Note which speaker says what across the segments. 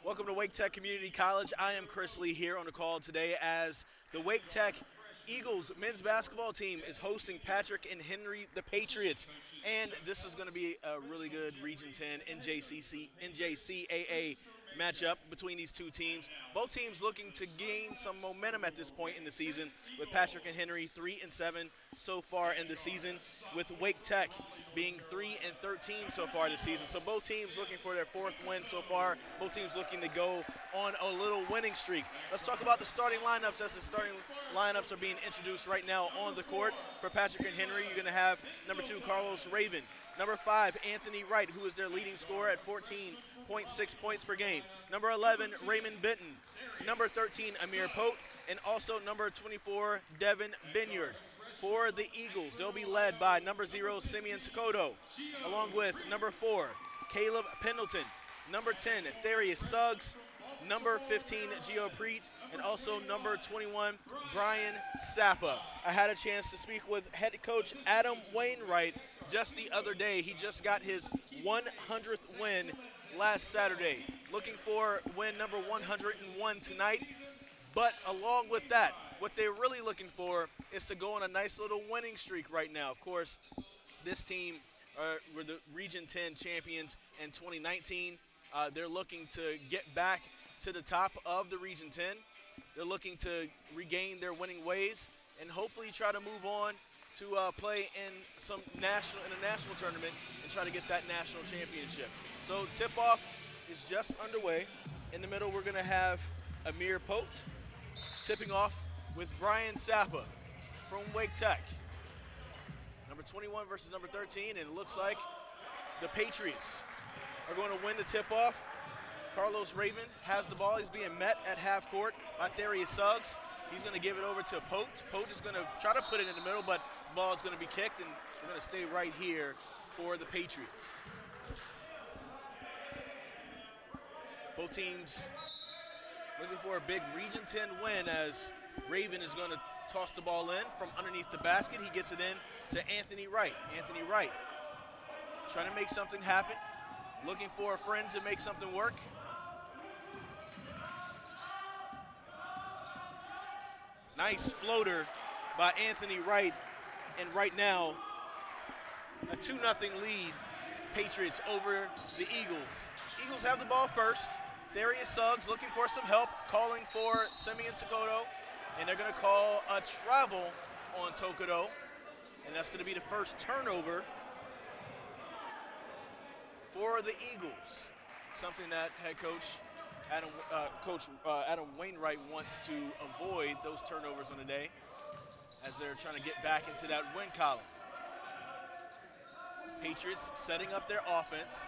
Speaker 1: Welcome to Wake Tech Community College. I am Chris Lee here on the call today as the Wake Tech Eagles men's basketball team is hosting Patrick and Henry, the Patriots. And this is going to be a really good Region 10 NJCAA matchup between these two teams. Both teams looking to gain some momentum at this point in the season, with Patrick and Henry 3-7 so far in the season, with Wake Tech being 3-13 so far this season. So both teams looking for their fourth win so far. Both teams looking to go on a little winning streak. Let's talk about the starting lineups as the starting lineups are being introduced right now on the court. For Patrick and Henry, you're going to have number 2, Carlos Raven. Number 5, Anthony Wright, who is their leading scorer at 14.6 points per game. Number 11, Raymond Benton. Number 13, Amir Pote. And also number 24, Devin Binyard. For the Eagles, they'll be led by number 0, Simeon Takoto, along with number 4, Caleb Pendleton. Number 10, Therius Suggs. Number 15, Gio Preet, and also number 21, Brian Sappa. I had a chance to speak with head coach Adam Wainwright just the other day. He just got his 100th win last Saturday. Looking for win number 101 tonight. But along with that, what they're really looking for is to go on a nice little winning streak right now. Of course, this team were the Region 10 champions in 2019. They're looking to get back to the top of the Region 10. They're looking to regain their winning ways and hopefully try to move on to play in some international tournament and try to get that national championship. So tip-off is just underway. In the middle, we're going to have Amir Pote tipping off with Brian Sappa from Wake Tech. Number 21 versus number 13, and it looks like the Patriots are going to win the tip-off. Carlos Raven has the ball. He's being met at half court by Therius Suggs. He's going to give it over to Pote. Pote is going to try to put it in the middle, but the ball is going to be kicked, and we're going to stay right here for the Patriots. Both teams looking for a big Region 10 win as Raven is going to toss the ball in from underneath the basket. He gets it in to Anthony Wright. Anthony Wright trying to make something happen, looking for a friend to make something work. Nice floater by Anthony Wright, and right now a 2-0 lead, Patriots over the Eagles. Eagles have the ball first. Therius Suggs looking for some help, calling for Simeon Takoto, and they're going to call a travel on Takoto, and that's going to be the first turnover for the Eagles. Something that head coach Adam Wainwright wants to avoid, those turnovers on the day, as they're trying to get back into that win column. Patriots setting up their offense,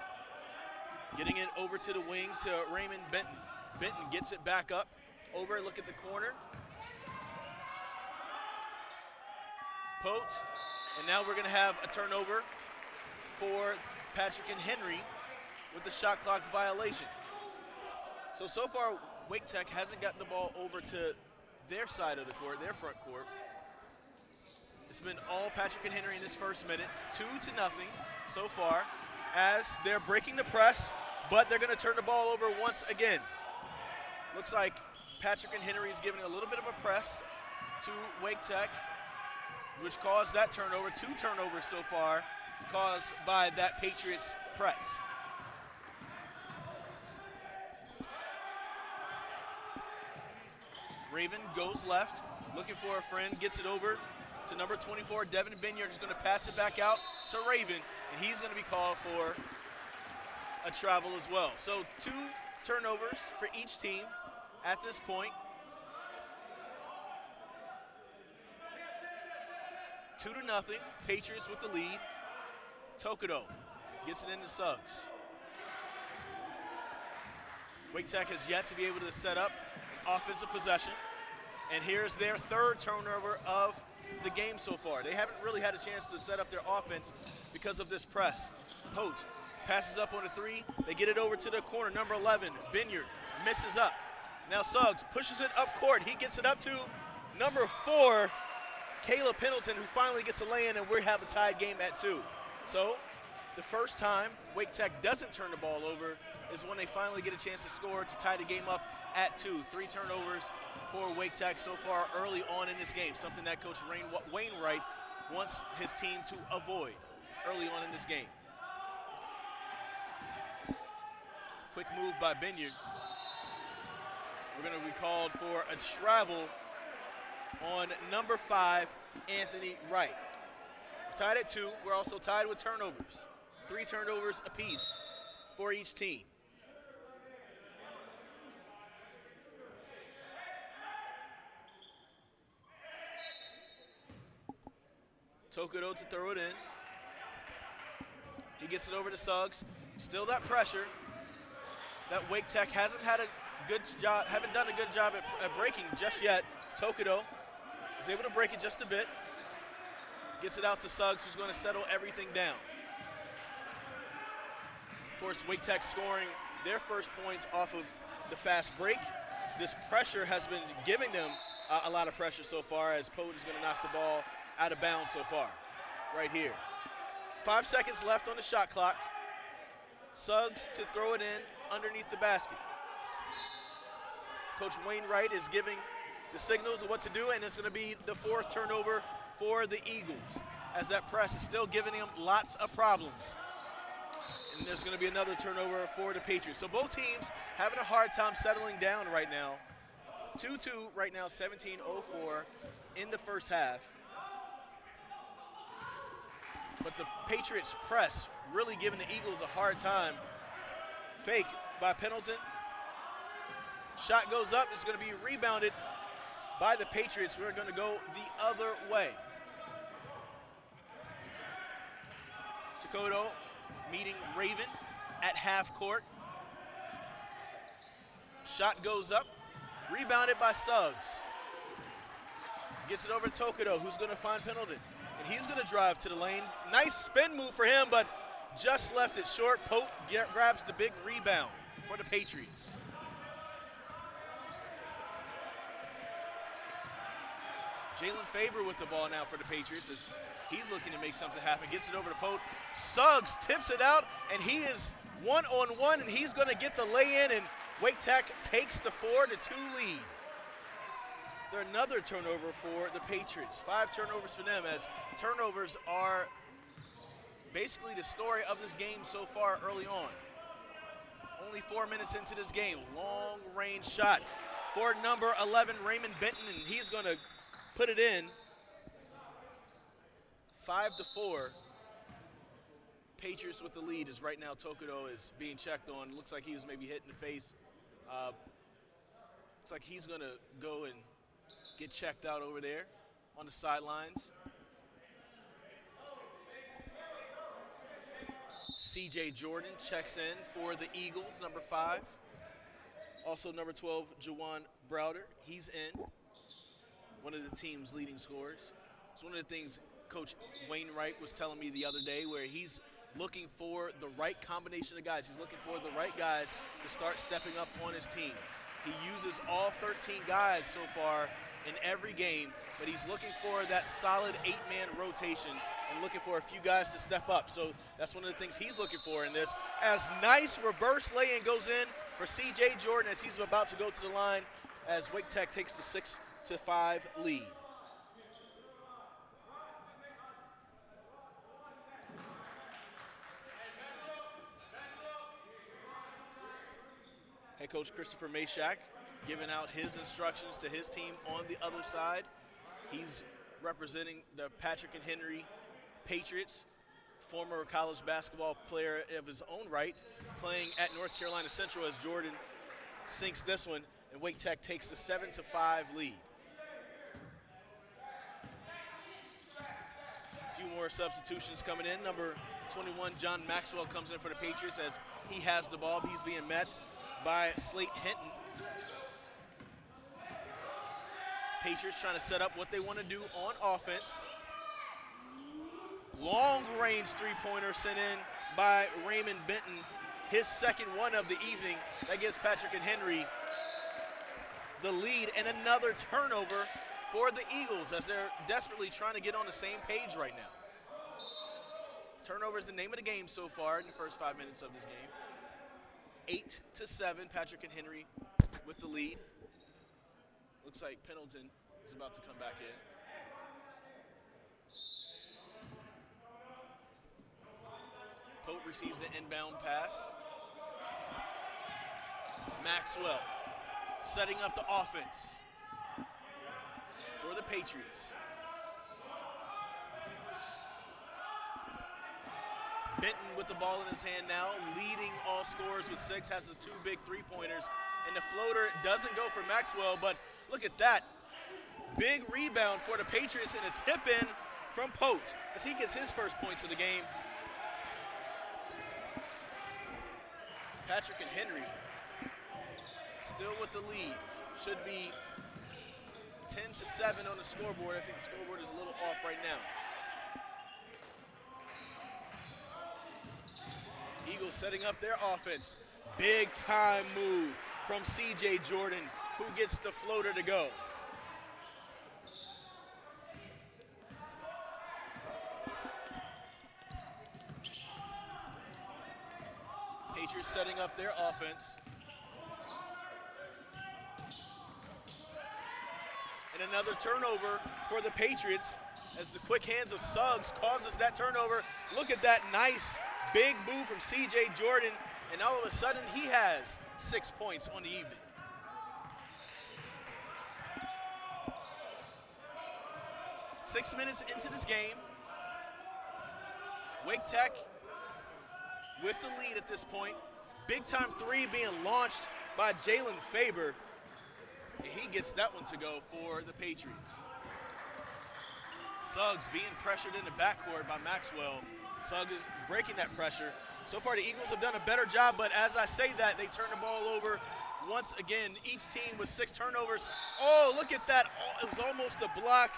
Speaker 1: getting it over to the wing to Raymond Benton. Benton gets it back up, over, look at the corner. Pote, and now we're gonna have a turnover for Patrick and Henry with the shot clock violation. So far, Wake Tech hasn't gotten the ball over to their side of the court, their front court. It's been all Patrick and Henry in this first minute, 2-0 so far, as they're breaking the press, but they're going to turn the ball over once again. Looks like Patrick and Henry is giving a little bit of a press to Wake Tech, which caused that turnover. 2 turnovers so far caused by that Patriots press. Raven goes left, looking for a friend, gets it over to number 24, Devin Binyard is going to pass it back out to Raven, and he's going to be called for a travel as well. So 2 turnovers for each team at this point. 2-0, Patriots with the lead. Takoto gets it into Suggs. Wake Tech has yet to be able to set up offensive possession, and here's their 3rd turnover of the game so far. They haven't really had a chance to set up their offense because of this press. Pote passes up on a 3. They get it over to the corner. Number 11, Binyard, misses up. Now Suggs pushes it up court. He gets it up to number 4, Caleb Pendleton, who finally gets a lay-in, and we have a tied game at 2. So the first time Wake Tech doesn't turn the ball over is when they finally get a chance to score to tie the game up at 2. 3 turnovers for Wake Tech so far early on in this game, something that Coach Wainwright wants his team to avoid early on in this game. Quick move by Binyard. We're going to be called for a travel on number 5, Anthony Wright. We're tied at 2. We're also tied with turnovers. 3 turnovers apiece for each team. Tokudo to throw it in. He gets it over to Suggs. Still that pressure that Wake Tech haven't done a good job at breaking just yet. Tokudo is able to break it just a bit. Gets it out to Suggs, who's going to settle everything down. Of course, Wake Tech scoring their first points off of the fast break. This pressure has been giving them a lot of pressure so far, as Pote is going to knock the ball out of bounds so far, right here. 5 seconds left on the shot clock. Suggs to throw it in underneath the basket. Coach Wainwright is giving the signals of what to do, and it's going to be the 4th turnover for the Eagles, as that press is still giving them lots of problems. And there's going to be another turnover for the Patriots. So both teams having a hard time settling down right now. 2-2 right now, 17-04 in the first half. But the Patriots press really giving the Eagles a hard time. Fake by Pendleton. Shot goes up. It's going to be rebounded by the Patriots. We're going to go the other way. Tokudo meeting Raven at half court. Shot goes up. Rebounded by Suggs. Gets it over to Tokudo, who's going to find Pendleton. And he's going to drive to the lane. Nice spin move for him, but just left it short. Pote grabs the big rebound for the Patriots. Jalen Faber with the ball now for the Patriots as he's looking to make something happen. Gets it over to Pote. Suggs tips it out, and he is 1-on-1, and he's going to get the lay-in, and Wake Tech takes the 4-2 lead. They're another turnover for the Patriots. 5 turnovers for them, as turnovers are basically the story of this game so far early on. Only 4 minutes into this game. Long range shot for number 11, Raymond Benton, and he's going to put it in. 5-4. Patriots with the lead, as right now Tokudo is being checked on. Looks like he was maybe hit in the face. Looks like he's going to go and get checked out over there on the sidelines. C.J. Jordan checks in for the Eagles, number 5. Also number 12, Jawan Browder, he's in. One of the team's leading scorers. It's one of the things Coach Wainwright was telling me the other day, where he's looking for the right combination of guys. He's looking for the right guys to start stepping up on his team. He uses all 13 guys so far in every game, but he's looking for that solid 8-man rotation and looking for a few guys to step up. So that's one of the things he's looking for in this. As nice reverse lay-in goes in for C.J. Jordan as he's about to go to the line, as Wake Tech takes the 6-5 lead. Head coach Christopher Mashak giving out his instructions to his team on the other side. He's representing the Patrick and Henry Patriots, former college basketball player of his own right, playing at North Carolina Central, as Jordan sinks this one, and Wake Tech takes the 7-5 lead. A few more substitutions coming in. Number 21, John Maxwell, comes in for the Patriots as he has the ball. He's being met by Slate Hinton. Patriots trying to set up what they want to do on offense. Long range three-pointer sent in by Raymond Benton, his second one of the evening. That gives Patrick and Henry the lead, and another turnover for the Eagles as they're desperately trying to get on the same page right now. Turnover is the name of the game so far in the first 5 minutes of this game. 8-7, Patrick and Henry with the lead. Looks like Pendleton is about to come back in. Pope receives the inbound pass. Maxwell setting up the offense for the Patriots. Benton with the ball in his hand now, leading all scorers with 6, has his 2 big three-pointers, and the floater doesn't go for Maxwell, but look at that. Big rebound for the Patriots and a tip-in from Pope as he gets his first points of the game. Patrick and Henry still with the lead. Should be 10-7 on the scoreboard. I think the scoreboard is a little off right now. Eagles setting up their offense. Big time move from C.J. Jordan, who gets the floater to go. Patriots setting up their offense. And another turnover for the Patriots as the quick hands of Suggs causes that turnover. Look at that nice big move from C.J. Jordan, and all of a sudden he has 6 points on the evening. Six minutes into this game, Wake Tech with the lead at this point. Big time three being launched by Jalen Faber. And he gets that one to go for the Patriots. Suggs being pressured in the backcourt by Maxwell. Suggs is breaking that pressure. So far the Eagles have done a better job, but as I say that, they turn the ball over once again. Each team with 6 turnovers. Oh, look at that. Oh, it was almost a block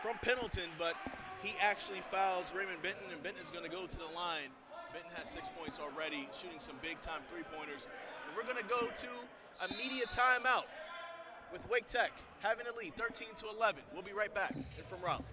Speaker 1: from Pendleton, but he actually fouls Raymond Benton, and Benton's going to go to the line. Benton has 6 points already, shooting some big-time three-pointers. And we're going to go to a media timeout with Wake Tech having a lead, 13-11. We'll be right back from Raleigh.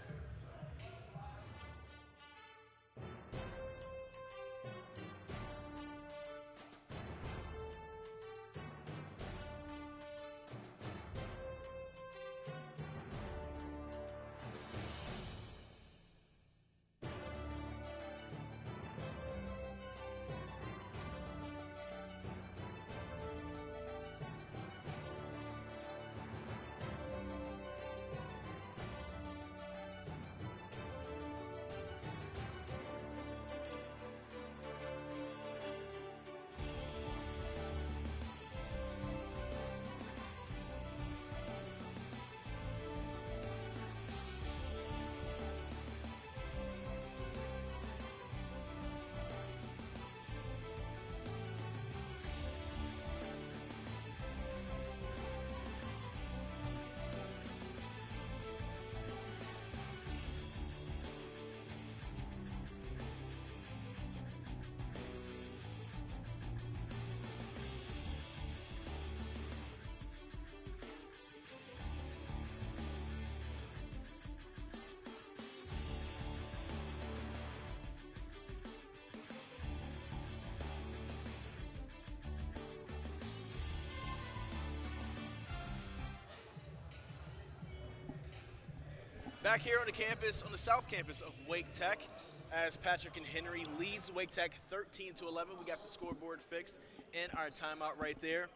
Speaker 1: Back here on the campus, on the south campus of Wake Tech, as Patrick and Henry leads Wake Tech 13-11. We got the scoreboard fixed and our timeout right there.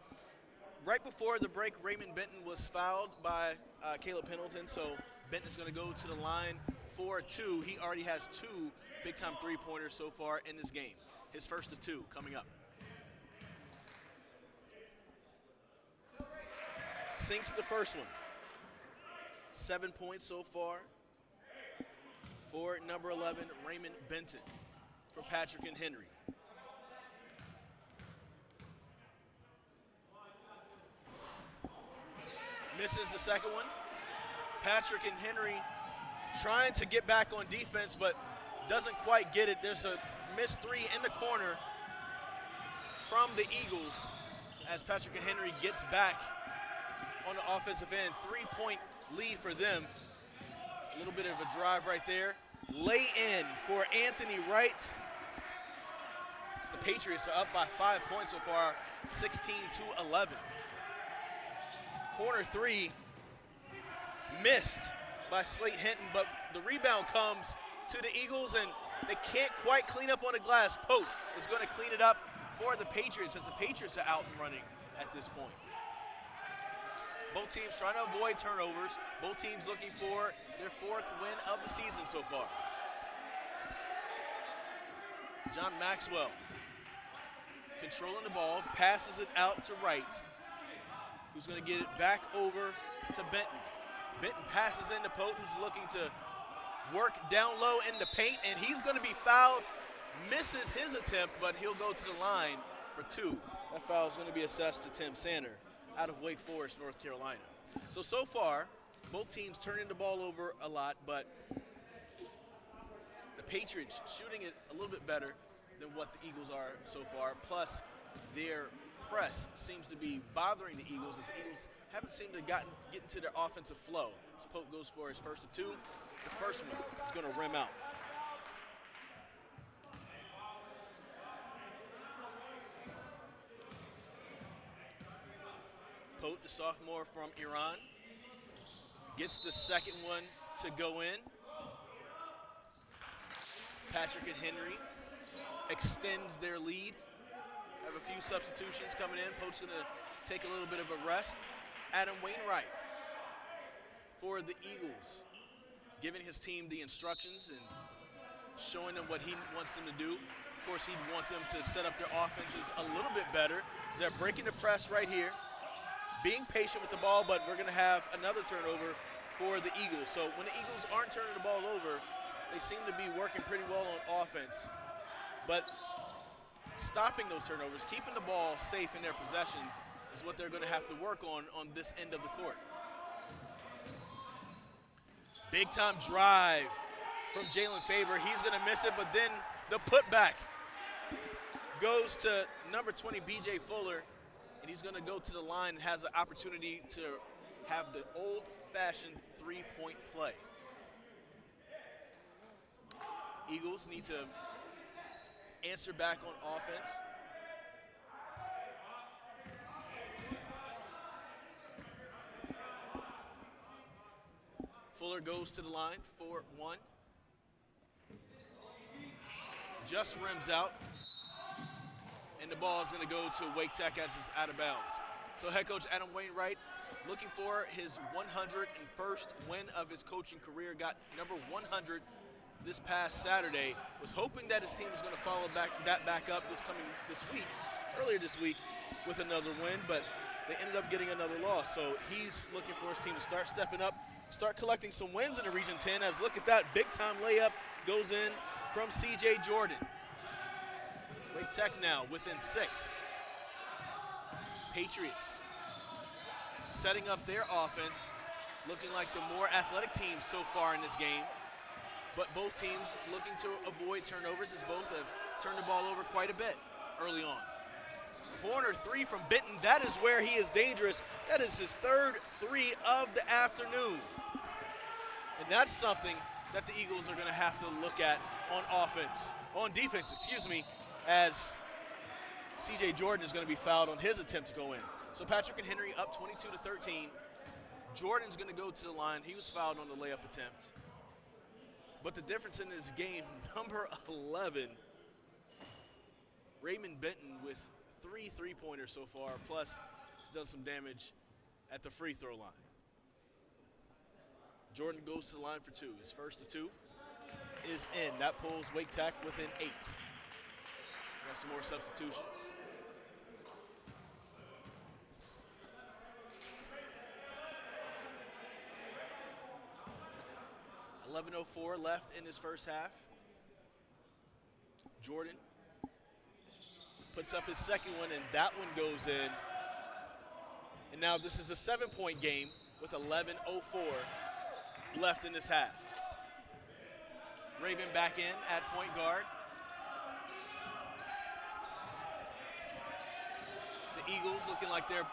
Speaker 1: Right before the break, Raymond Benton was fouled by Caleb Pendleton, so Benton's going to go to the line for 2. He already has 2 big-time three-pointers so far in this game. His first of 2 coming up. Sinks the first one. 7 points so far for number 11, Raymond Benton, for Patrick and Henry. Misses the second one. Patrick and Henry trying to get back on defense, but doesn't quite get it. There's a missed 3 in the corner from the Eagles as Patrick and Henry gets back on the offensive end. 3-point lead for them. A little bit of a drive right there. Lay in for Anthony Wright. As the Patriots are up by 5 points so far, 16-11. Corner three missed by Slate Hinton, but the rebound comes to the Eagles, and they can't quite clean up on the glass. Pope is going to clean it up for the Patriots, as the Patriots are out and running at this point. Both teams trying to avoid turnovers. Both teams looking for their 4th win of the season so far. John Maxwell controlling the ball, passes it out to Wright, who's going to get it back over to Benton. Benton passes into Pope, who's looking to work down low in the paint, and he's going to be fouled. Misses his attempt, but he'll go to the line for 2. That foul is going to be assessed to Tim Sander out of Wake Forest, North Carolina. So far, both teams turning the ball over a lot, but the Patriots shooting it a little bit better than what the Eagles are so far. Plus, their press seems to be bothering the Eagles, as the Eagles haven't seemed to get into their offensive flow. As Pope goes for his first of 2. The first one is going to rim out. Pope, the sophomore from Iran, gets the second one to go in. Patrick and Henry extends their lead. Have a few substitutions coming in. Pope's going to take a little bit of a rest. Adam Wainwright for the Eagles, giving his team the instructions and showing them what he wants them to do. Of course, he'd want them to set up their offenses a little bit better. So they're breaking the press right here, being patient with the ball, but we're going to have another turnover for the Eagles. So when the Eagles aren't turning the ball over, they seem to be working pretty well on offense. But stopping those turnovers, keeping the ball safe in their possession, is what they're going to have to work on this end of the court. Big time drive from Jalen Faber. He's going to miss it, but then the putback goes to number 20, B.J. Fuller, and he's going to go to the line and has the opportunity to have the old-fashioned three-point play. Eagles need to answer back on offense. Fuller goes to the line for 1. Just rims out. And the ball is going to go to Wake Tech as it's out of bounds. So head coach Adam Wainwright looking for his 101st win of his coaching career. Got number 100 this past Saturday. Was hoping that his team was going to follow that back up earlier this week with another win, but they ended up getting another loss. So he's looking for his team to start stepping up, start collecting some wins in the Region 10. As look at that big time layup goes in from C.J. Jordan. Wake Tech now within 6. Patriots setting up their offense, looking like the more athletic team so far in this game. But both teams looking to avoid turnovers, as both have turned the ball over quite a bit early on. Corner 3 from Benton. That is where he is dangerous. That is his 3rd 3 of the afternoon. And that's something that the Eagles are going to have to look at on defense, as C.J. Jordan is going to be fouled on his attempt to go in. So Patrick and Henry up 22-13. Jordan's going to go to the line. He was fouled on the layup attempt. But the difference in this game, number 11, Raymond Benton with 3 3-pointers so far, plus he's done some damage at the free throw line. Jordan goes to the line for 2. His first of 2 is in. That pulls Wake Tech within 8. We have some more substitutions. .11:04 left in this first half. Jordan puts up his second one, and that one goes in. And now this is a 7-point game with 11:04 left in this half. Raven back in at point guard. The Eagles looking like they're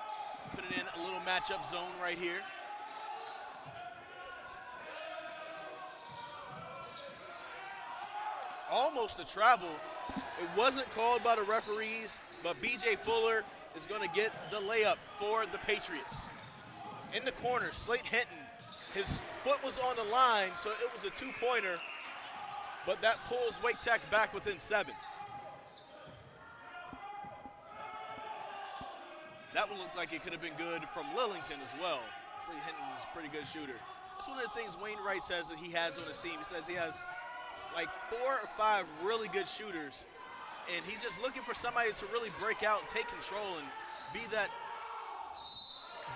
Speaker 1: putting in a little matchup zone right here. almost a travel. It wasn't called by the referees, but B.J. Fuller is going to get the layup for the Patriots. In the corner, Slate Hinton, his foot was on the line, so it was a two-pointer, but that pulls Wake Tech back within 7. That one looked like it could have been good from Lillington as well. Slate Hinton is a pretty good shooter. That's one of the things Wainwright says that he has on his team. He says he has like 4 or 5 really good shooters, and he's just looking for somebody to really break out and take control and be that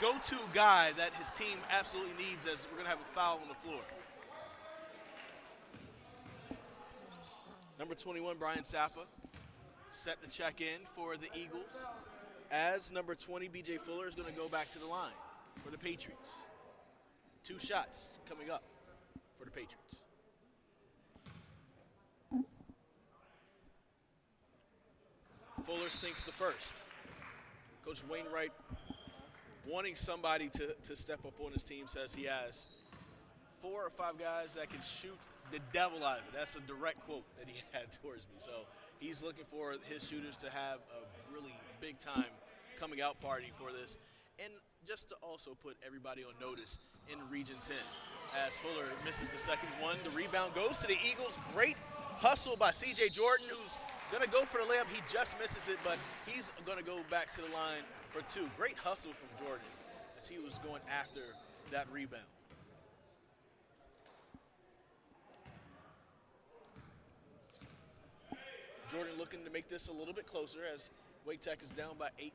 Speaker 1: go-to guy that his team absolutely needs as we're going to have a foul on the floor. Number 21, Brian Sappa, set the check in for the Eagles, as number 20, B.J. Fuller, is going to go back to the line for the Patriots. 2 shots coming up for the Patriots. Fuller sinks the first. Coach Wainwright, wanting somebody to step up on his team, says he has 4 or 5 guys that can shoot the devil out of it. That's a direct quote that he had towards me. So he's looking for his shooters to have a really big time coming out party for this. And just to also put everybody on notice in Region 10, as Fuller misses the second one, the rebound goes to the Eagles. Great hustle by C.J. Jordan, who's going to go for the layup. He just misses it, but he's going to go back to the line for 2. Great hustle from Jordan as he was going after that rebound. Jordan looking to make this a little bit closer as Wake Tech is down by 8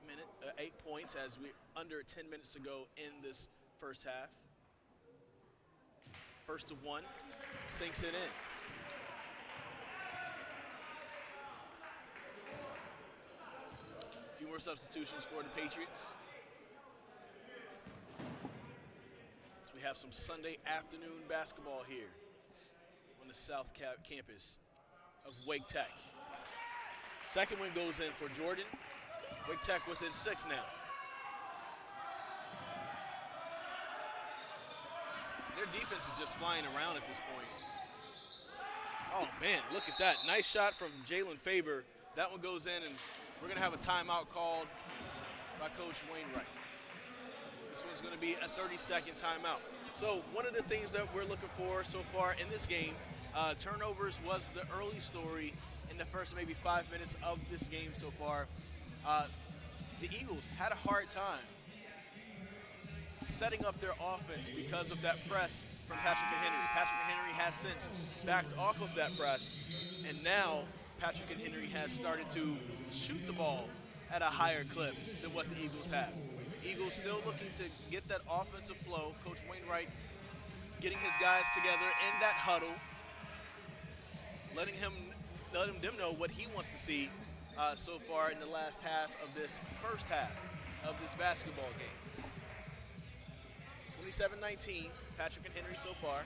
Speaker 1: points as we're under 10 minutes to go in this first half. First to 1, sinks it in. A few more substitutions for the Patriots. So we have some Sunday afternoon basketball here on the South Campus of Wake Tech. Second one goes in for Jordan. Wake Tech within 6 now. Their defense is just flying around at this point. Oh man, look at that. Nice shot from Jalen Faber. That one goes in, and we're gonna have a timeout called by Coach Wainwright. This one's gonna be a 30-second timeout. So one of the things that we're looking for so far in this game, turnovers was the early story in the first maybe 5 minutes of this game so far. The Eagles had a hard time setting up their offense because of that press from Patrick and Henry. Patrick and Henry has since backed off of that press, and now Patrick and Henry has started to shoot the ball at a higher clip than what the Eagles have. Eagles still looking to get that offensive flow. Coach Wainwright getting his guys together in that huddle, letting them know what he wants to see so far in the last half of this first half of this basketball game. 27-19, Patrick and Henry so far.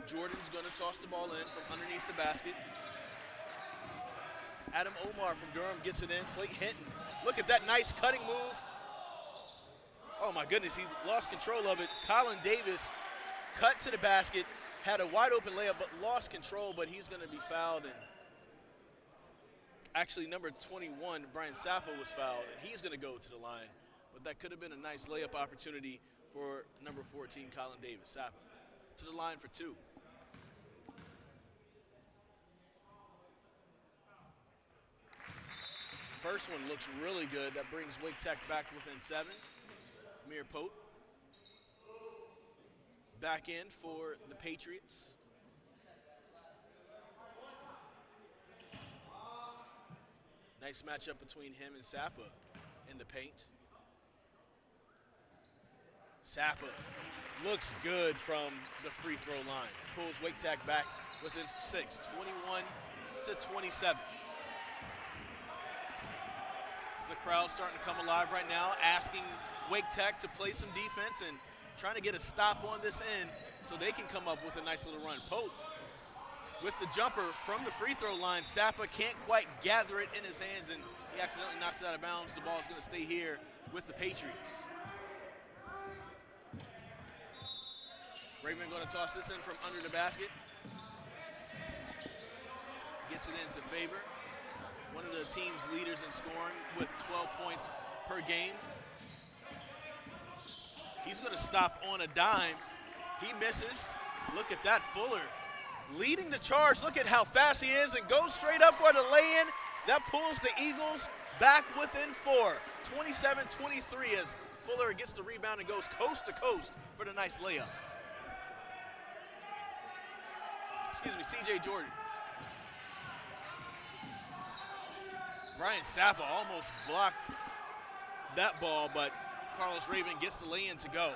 Speaker 1: Jordan's going to toss the ball in from underneath the basket. Adam Omar from Durham gets it in. Slate Hinton. Look at that nice cutting move. Oh my goodness, he lost control of it. Colin Davis cut to the basket, had a wide open layup, but lost control, but he's going to be fouled. And actually, number 21, Brian Sappa, was fouled, and he's going to go to the line. But that could have been a nice layup opportunity for number 14, Colin Davis. Sappa to the line for 2. First one looks really good. That brings Wake Tech back within 7. Amir Pope back in for the Patriots. Nice matchup between him and Sappa in the paint. Sappa looks good from the free throw line. Pulls Wake Tech back within 6, 21-27. The crowd starting to come alive right now, asking Wake Tech to play some defense and trying to get a stop on this end so they can come up with a nice little run. Pope with the jumper from the free throw line. Sappa can't quite gather it in his hands, and he accidentally knocks it out of bounds. The ball is going to stay here with the Patriots. Raven going to toss this in from under the basket. Gets it into Faber. One of the team's leaders in scoring with 12 points per game. He's going to stop on a dime. He misses. Look at that, Fuller leading the charge. Look at how fast he is and goes straight up for the lay-in. That pulls the Eagles back within 4. 27-23 as Fuller gets the rebound and goes coast to coast for the nice layup. Excuse me, C.J. Jordan. Brian Sappa almost blocked that ball, but Carlos Raven gets the lay-in to go.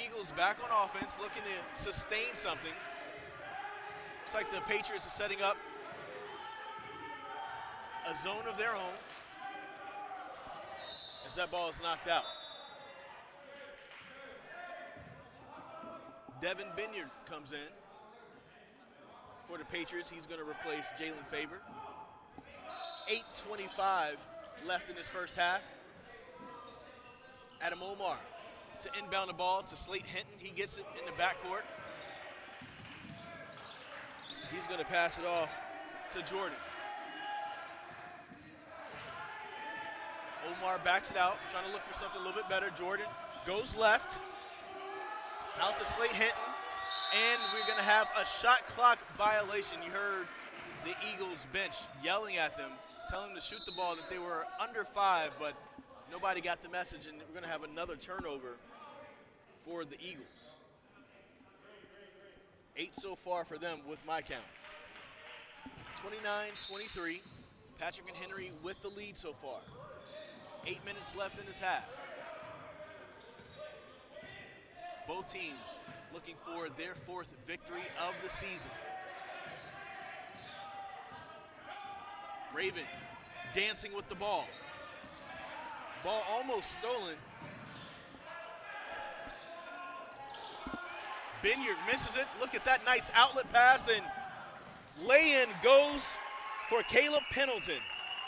Speaker 1: Eagles back on offense, looking to sustain something. Looks like the Patriots are setting up a zone of their own as that ball is knocked out. Devin Binyard comes in for the Patriots. He's going to replace Jalen Faber. 8:25 left in this first half. Adam Omar to inbound the ball to Slate Hinton. He gets it in the backcourt. He's going to pass it off to Jordan. Omar backs it out, trying to look for something a little bit better. Jordan goes left, out to Slate Hinton, and we're going to have a shot clock violation. You heard the Eagles bench yelling at them, telling them to shoot the ball, that they were under 5, but nobody got the message, and we're going to have another turnover for the Eagles. 8 so far for them with my count. 29-23. Patrick and Henry with the lead so far. 8 minutes left in this half. Both teams looking for their 4th victory of the season. Raven dancing with the ball. Ball almost stolen. Binyard misses it. Look at that nice outlet pass, and lay-in goes for Caleb Pendleton.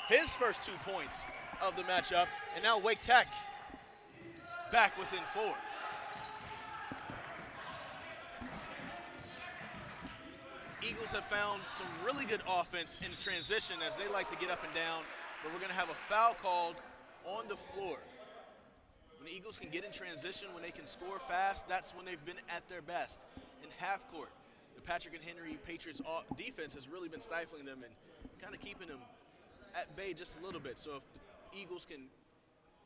Speaker 1: His first 2 points of the matchup, and now Wake Tech back within 4. Eagles have found some really good offense in transition as they like to get up and down, but we're going to have a foul called on the floor. When the Eagles can get in transition, when they can score fast, that's when they've been at their best. In half court, the Patrick and Henry Patriots defense has really been stifling them and kind of keeping them at bay just a little bit. So if the Eagles can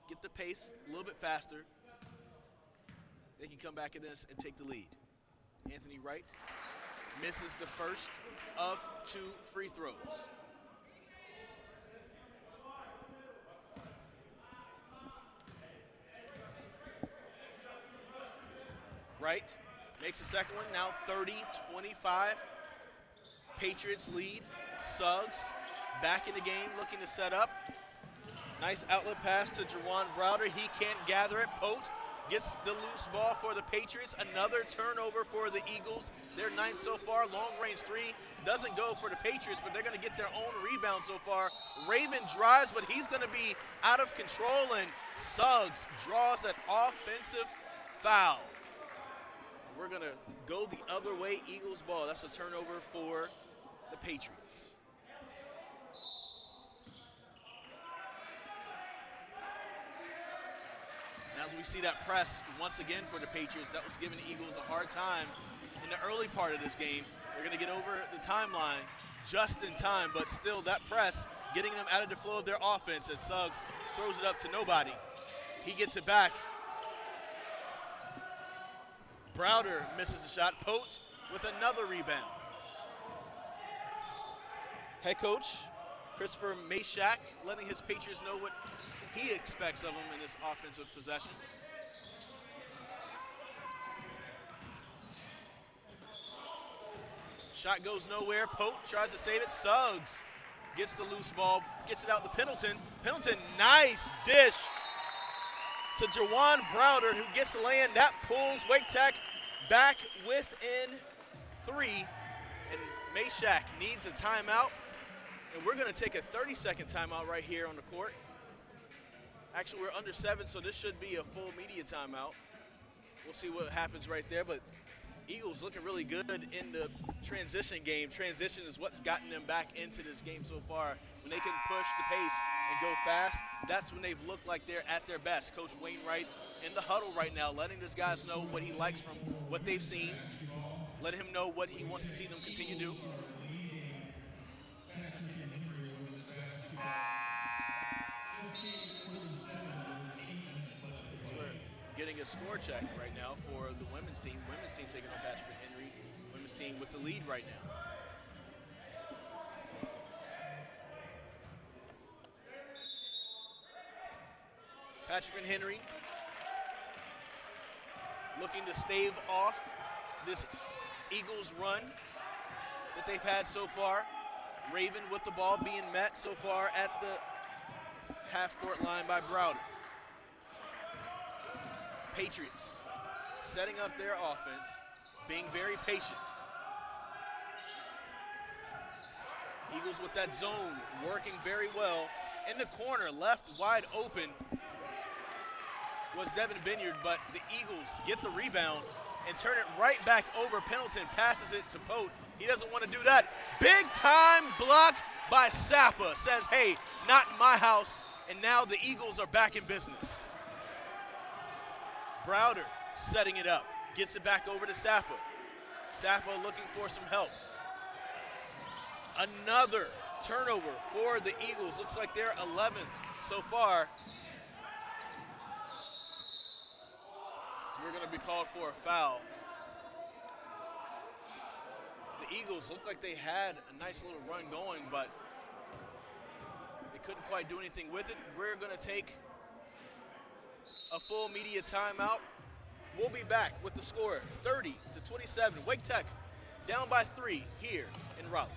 Speaker 1: get the pace a little bit faster, they can come back in this and take the lead. Anthony Wright misses the first of 2 free throws. Wright makes the second one, now 30-25. Patriots lead. Suggs back in the game, looking to set up. Nice outlet pass to Jawan Browder. He can't gather it. Pote gets the loose ball for the Patriots. Another turnover for the Eagles. They're 9th so far. Long range 3 doesn't go for the Patriots, but they're going to get their own rebound so far. Raven drives, but he's going to be out of control, and Suggs draws an offensive foul. We're going to go the other way. Eagles ball. That's a turnover for the Patriots. As we see that press once again for the Patriots, that was giving the Eagles a hard time in the early part of this game. They're going to get over the timeline just in time, but still that press getting them out of the flow of their offense as Suggs throws it up to nobody. He gets it back. Browder misses a shot. Pote with another rebound. Head coach Christopher Mashak letting his Patriots know what he expects of them in this offensive possession. Shot goes nowhere. Pote tries to save it. Suggs gets the loose ball, gets it out to Pendleton. Pendleton, nice dish to Jawan Browder, who gets the lay-in. That pulls Wake Tech back within 3. And Mashak needs a timeout. And we're going to take a 30-second timeout right here on the court. Actually, we're under 7, so this should be a full media timeout. We'll see what happens right there, but Eagles looking really good in the transition game. Transition is what's gotten them back into this game so far. When they can push the pace and go fast, that's when they've looked like they're at their best. Coach Wainwright in the huddle right now, letting these guys know what he likes from what they've seen, letting him know what he wants to see them continue to do. Getting a score check right now for the women's team. Women's team taking on Patrick and Henry. Women's team with the lead right now. Patrick and Henry looking to stave off this Eagles run that they've had so far. Raven with the ball being met so far at the half-court line by Browder. Patriots setting up their offense, being very patient. Eagles with that zone working very well. In the corner, left wide open was Devin Vineyard, but the Eagles get the rebound and turn it right back over. Pendleton passes it to Pote. He doesn't want to do that. Big time block by Sappa. Says, hey, not in my house. And now the Eagles are back in business. Browder setting it up. Gets it back over to Sappa. Sappa looking for some help. Another turnover for the Eagles. Looks like they're 11th so far. So we're going to be called for a foul. The Eagles looked like they had a nice little run going, but they couldn't quite do anything with it. We're going to take a full media timeout. We'll be back with the score, 30-27. Wake Tech down by 3 here in Raleigh.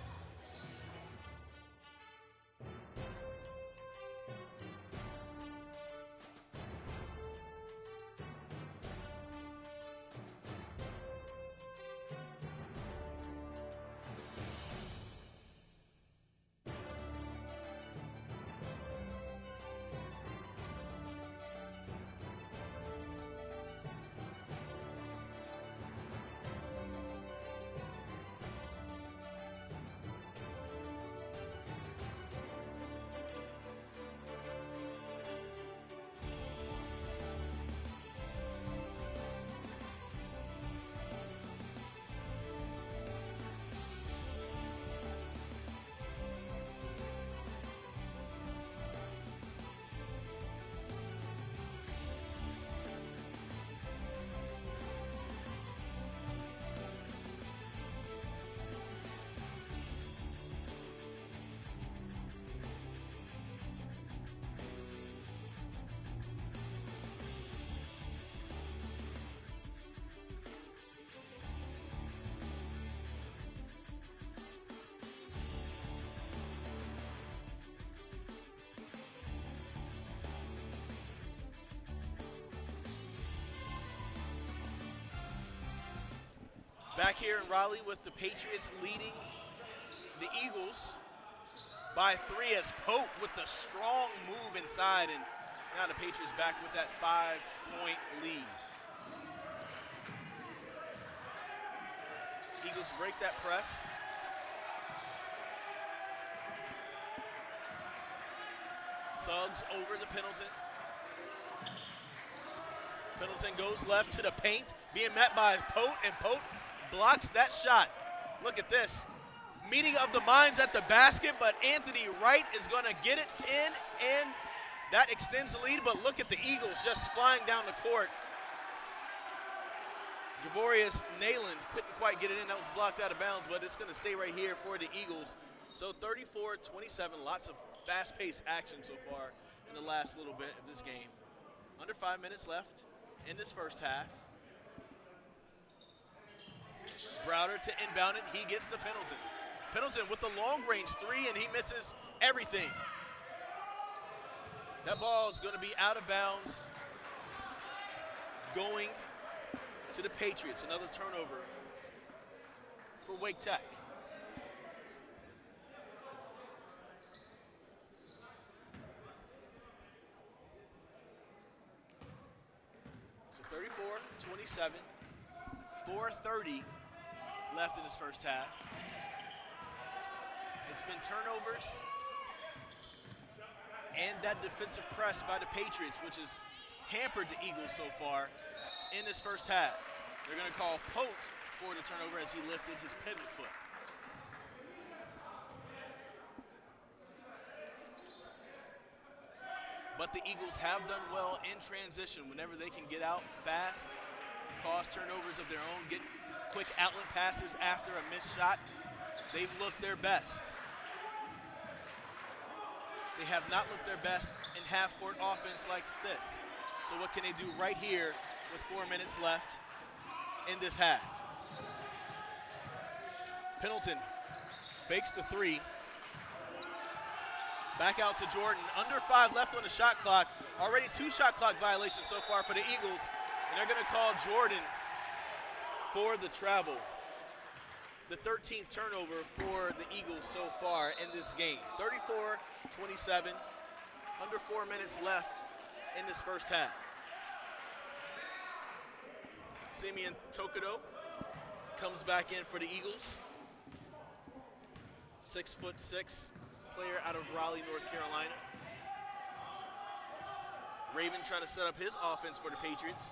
Speaker 1: Back here in Raleigh with the Patriots leading the Eagles by 3 as Pope with the strong move inside, and now the Patriots back with that 5-point lead. Eagles break that press. Suggs over to Pendleton. Pendleton goes left to the paint, being met by Pote, and Pote blocks that shot. Look at this. Meeting of the minds at the basket, but Anthony Wright is going to get it in, and that extends the lead. But look at the Eagles just flying down the court. Gavorius Nayland couldn't quite get it in. That was blocked out of bounds, but it's going to stay right here for the Eagles. So 34-27, lots of fast-paced action so far in the last little bit of this game. Under 5 minutes left in this first half. Browder to inbound it. He gets to Pendleton. Pendleton with the long-range 3, and he misses everything. That ball is going to be out of bounds, going to the Patriots. Another turnover for Wake Tech. So 34-27, 4:30 left in this first half. It's been turnovers and that defensive press by the Patriots, which has hampered the Eagles so far in this first half. They're going to call Pote for the turnover as he lifted his pivot foot. But the Eagles have done well in transition whenever they can get out fast, cause turnovers of their own, get quick outlet passes after a missed shot. They've looked their best. They have not looked their best in half-court offense like this. So what can they do right here with 4 minutes left in this half? Pendleton fakes the three. Back out to Jordan. Under 5 left on the shot clock. Already 2 shot clock violations so far for the Eagles. And they're going to call Jordan for the travel. The 13th turnover for the Eagles so far in this game. 34-27. Under 4 minutes left in this first half. Simeon Tokudo comes back in for the Eagles. 6'6" player out of Raleigh, North Carolina. Raven trying to set up his offense for the Patriots.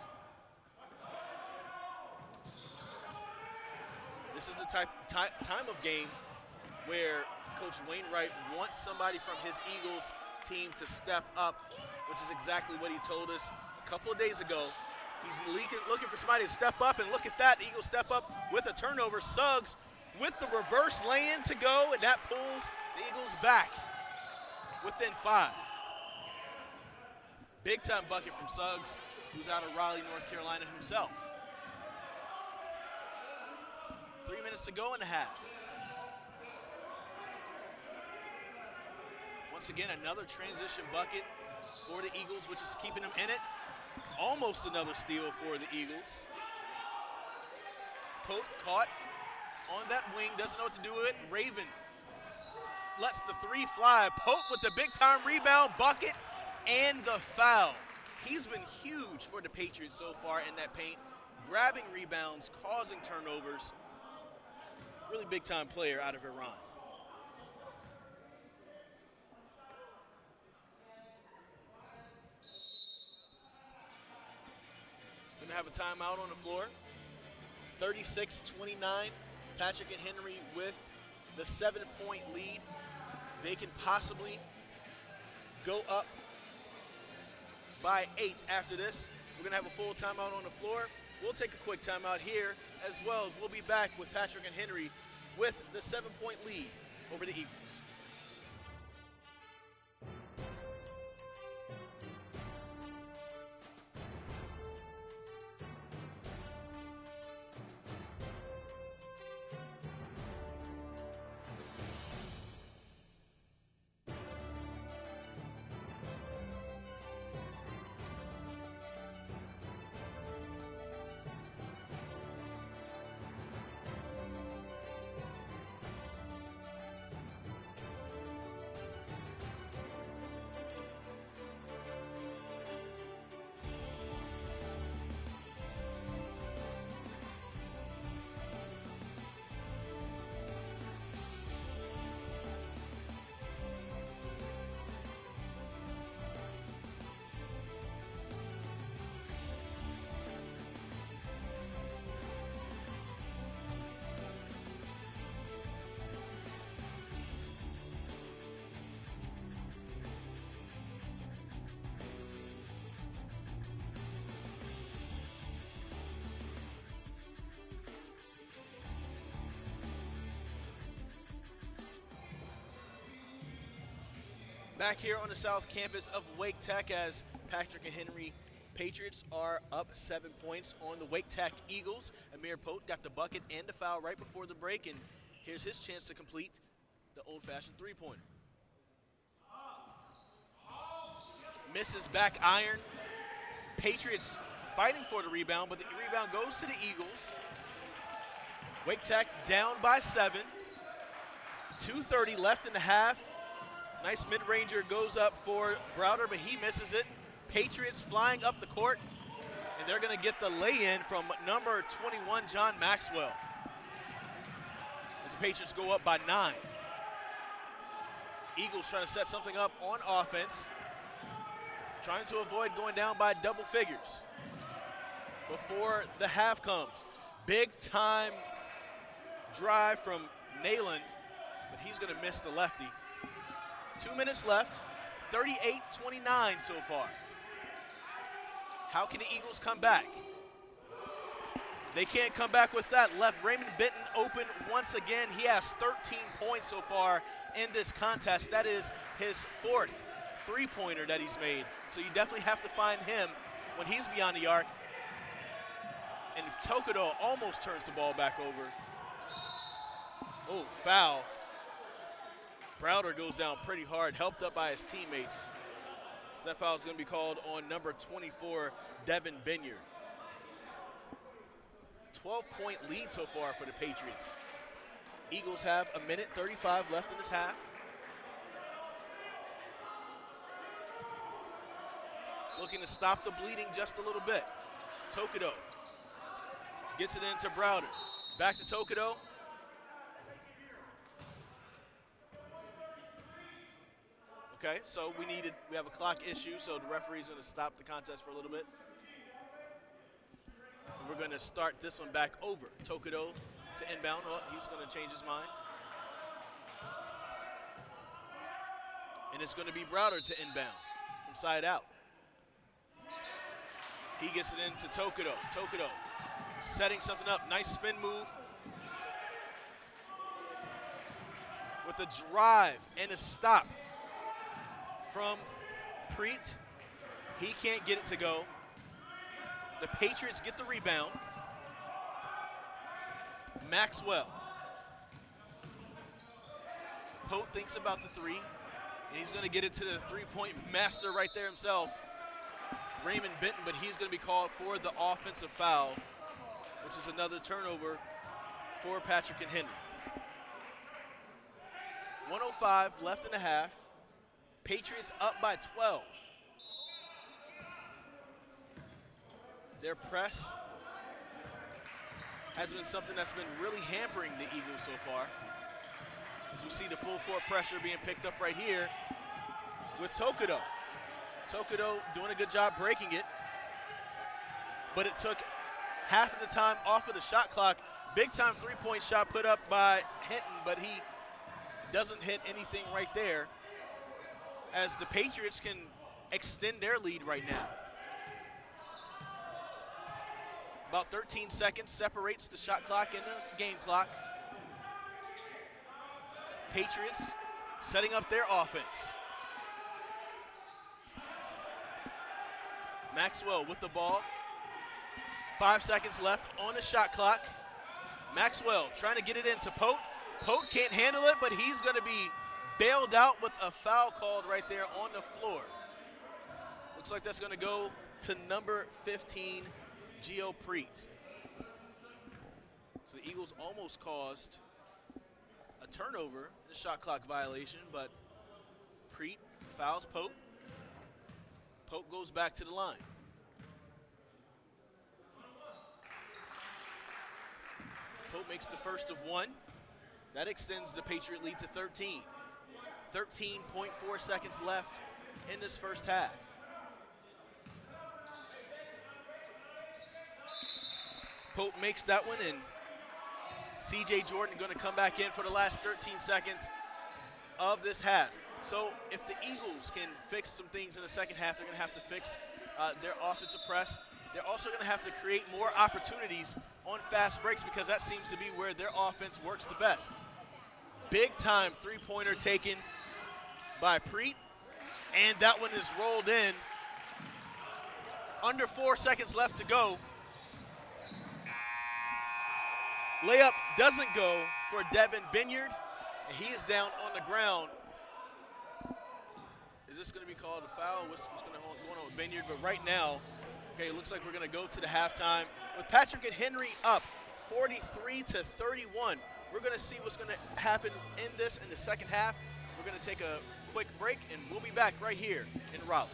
Speaker 1: This is the time of game where Coach Wainwright wants somebody from his Eagles team to step up, which is exactly what he told us a couple of days ago. He's looking for somebody to step up, and look at that. The Eagles step up with a turnover. Suggs with the reverse lay-in to go, and that pulls the Eagles back within 5. Big-time bucket from Suggs, who's out of Raleigh, North Carolina himself. 3 minutes to go in the half. Once again, another transition bucket for the Eagles, which is keeping them in it. Almost another steal for the Eagles. Pope caught on that wing, doesn't know what to do with it. Raven lets the 3 fly. Pope with the big-time rebound, bucket, and the foul. He's been huge for the Patriots so far in that paint, grabbing rebounds, causing turnovers. Really big-time player out of Iran. Going to have a timeout on the floor. 36-29. Patrick and Henry with the 7-point lead. They can possibly go up by 8 after this. We're going to have a full timeout on the floor. We'll take a quick timeout here as well as we'll be back with Patrick and Henry with the 7-point lead over the Eagles. Back here on the South Campus of Wake Tech as Patrick and Henry Patriots are up 7 points on the Wake Tech Eagles. Amir Pote got the bucket and the foul right before the break, and here's his chance to complete the old-fashioned three-pointer. Misses back iron. Patriots fighting for the rebound, but the rebound goes to the Eagles. Wake Tech down by 7. 2:30 left in the half. Nice mid-ranger goes up for Browder, but he misses it. Patriots flying up the court. And they're going to get the lay-in from number 21, John Maxwell, as the Patriots go up by 9. Eagles trying to set something up on offense, trying to avoid going down by double figures before the half comes. Big time drive from Nayland, but he's going to miss the lefty. 2 minutes left, 38-29 so far. How can the Eagles come back? They can't come back with that. Left Raymond Benton open once again. He has 13 points so far in this contest. That is his 4th three-pointer that he's made. So you definitely have to find him when he's beyond the arc. And Tokudo almost turns the ball back over. Oh, foul. Browder goes down pretty hard, helped up by his teammates. So that foul is going to be called on number 24, Devin Binyard. 12-point lead so far for the Patriots. Eagles have 1:35 left in this half. Looking to stop the bleeding just a little bit. Tokudo gets it into Browder. Back to Tokudo. Okay, so we have a clock issue, so the referee's going to stop the contest for a little bit. And we're going to start this one back over. Tokudo to inbound. Oh, he's going to change his mind. And it's going to be Browder to inbound from side out. He gets it into Tokudo. Tokudo setting something up. Nice spin move. With a drive and a stop from Preet. He can't get it to go. The Patriots get the rebound. Maxwell. Pote thinks about the three, and he's going to get it to the three-point master right there himself, Raymond Benton, but he's going to be called for the offensive foul, which is another turnover for Patrick and Henry. 1:05 left in the half. Patriots up by 12. Their press has been something that's been really hampering the Eagles so far. As we see the full court pressure being picked up right here with Tokudo. Tokudo doing a good job breaking it, but it took half of the time off of the shot clock. Big time three-point shot put up by Hinton, but he doesn't hit anything right there, as the Patriots can extend their lead right now. About 13 seconds separates the shot clock and the game clock. Patriots setting up their offense. Maxwell with the ball. 5 seconds left on the shot clock. Maxwell trying to get it into Pote. Pote can't handle it, but he's going to be bailed out with a foul called right there on the floor. Looks like that's going to go to number 15, Gio Preet. So the Eagles almost caused a turnover in a shot clock violation, but Preet fouls Pope. Pope goes back to the line. Pope makes the first of one. That extends the Patriot lead to 13. 13.4 seconds left in this first half. Pope makes that one, and C.J. Jordan going to come back in for the last 13 seconds of this half. So if the Eagles can fix some things in the second half, they're going to have to fix their offensive press. They're also going to have to create more opportunities on fast breaks, because that seems to be where their offense works the best. Big time three-pointer taken by Preet, and that one is rolled in. Under 4 seconds left to go. Layup doesn't go for Devin Binyard, and he is down on the ground. Is this going to be called a foul? What's going on with Binyard? But right now, okay, it looks like we're going to go to the halftime with Patrick and Henry up 43-31. We're going to see what's going to happen in the second half. We're going to take a quick break, and we'll be back right here in Raleigh.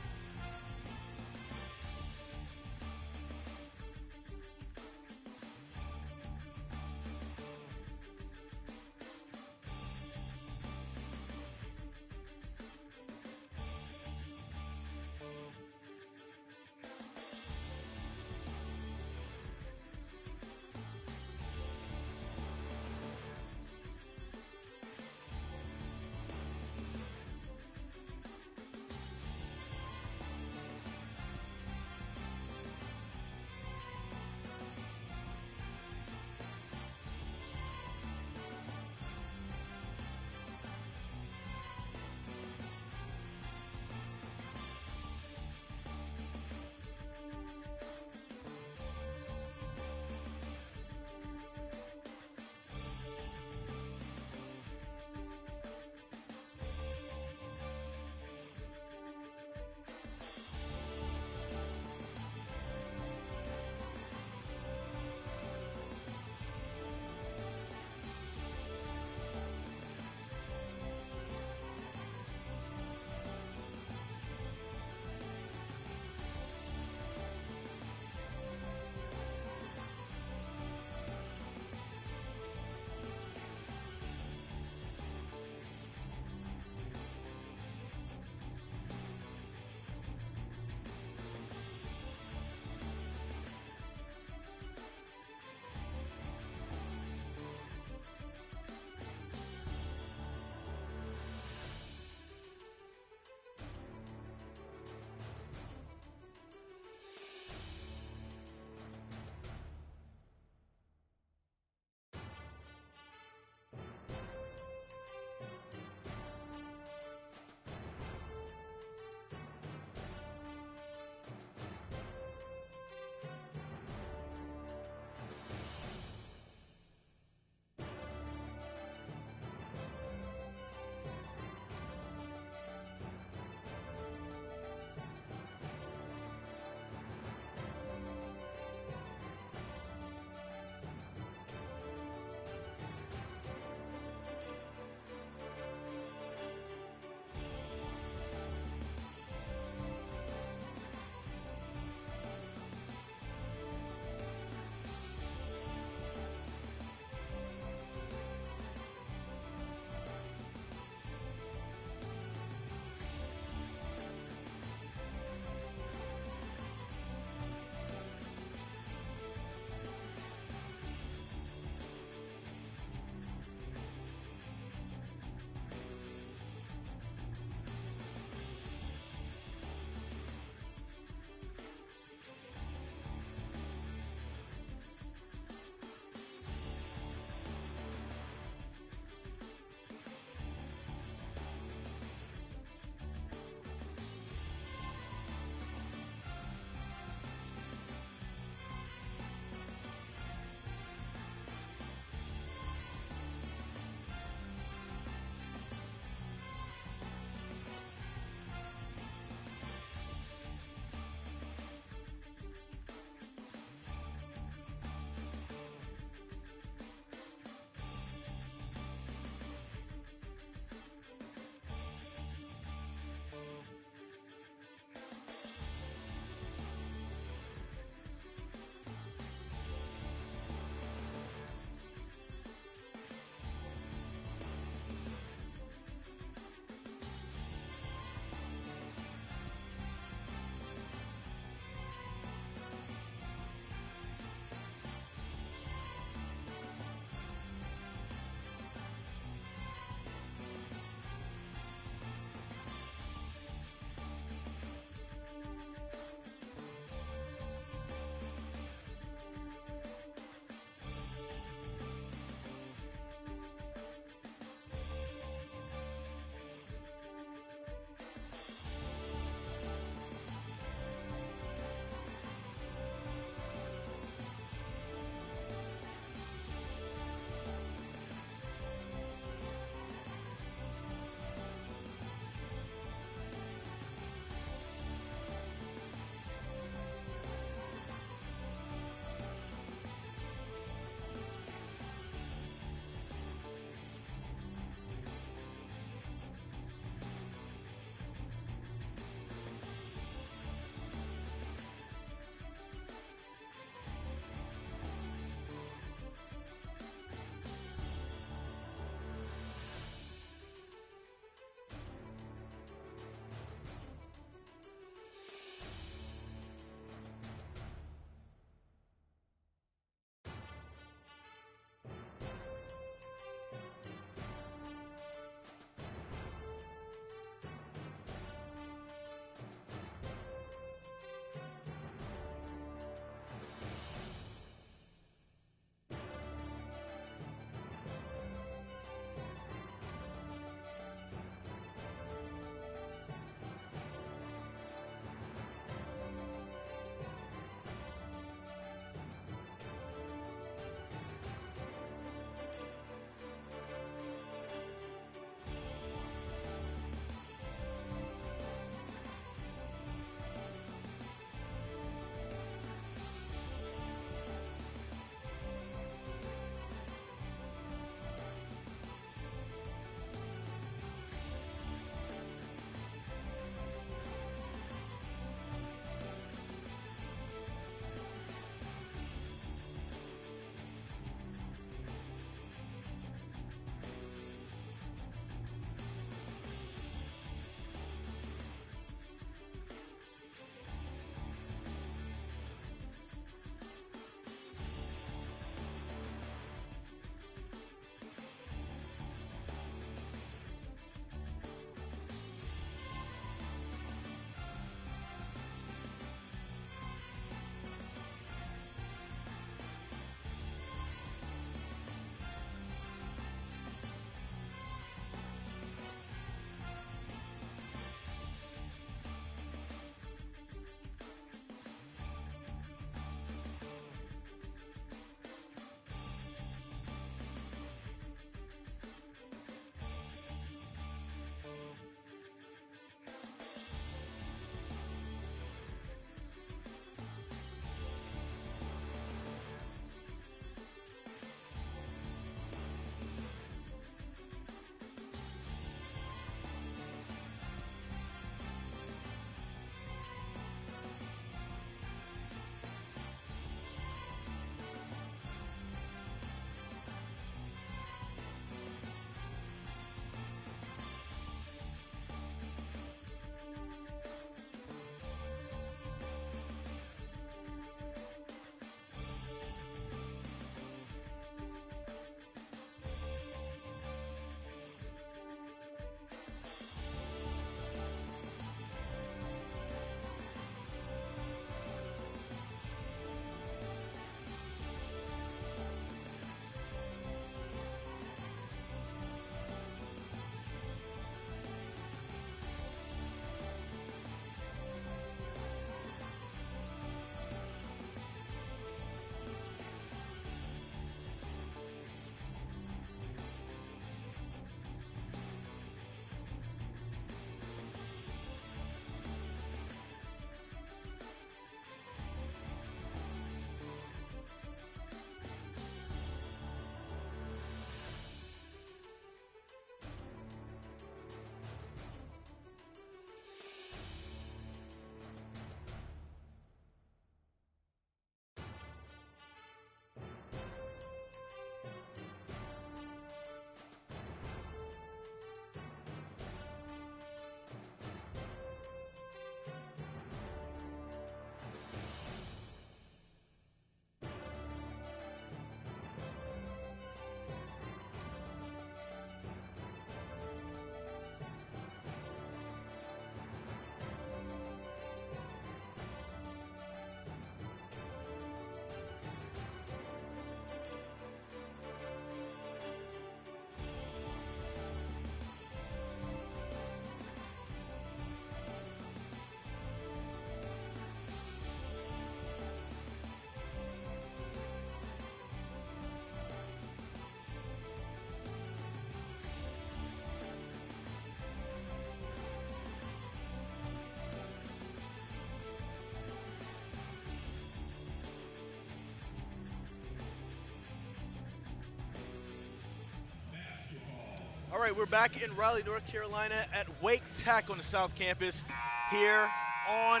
Speaker 1: All right, we're back in Raleigh, North Carolina at Wake Tech on the South Campus here on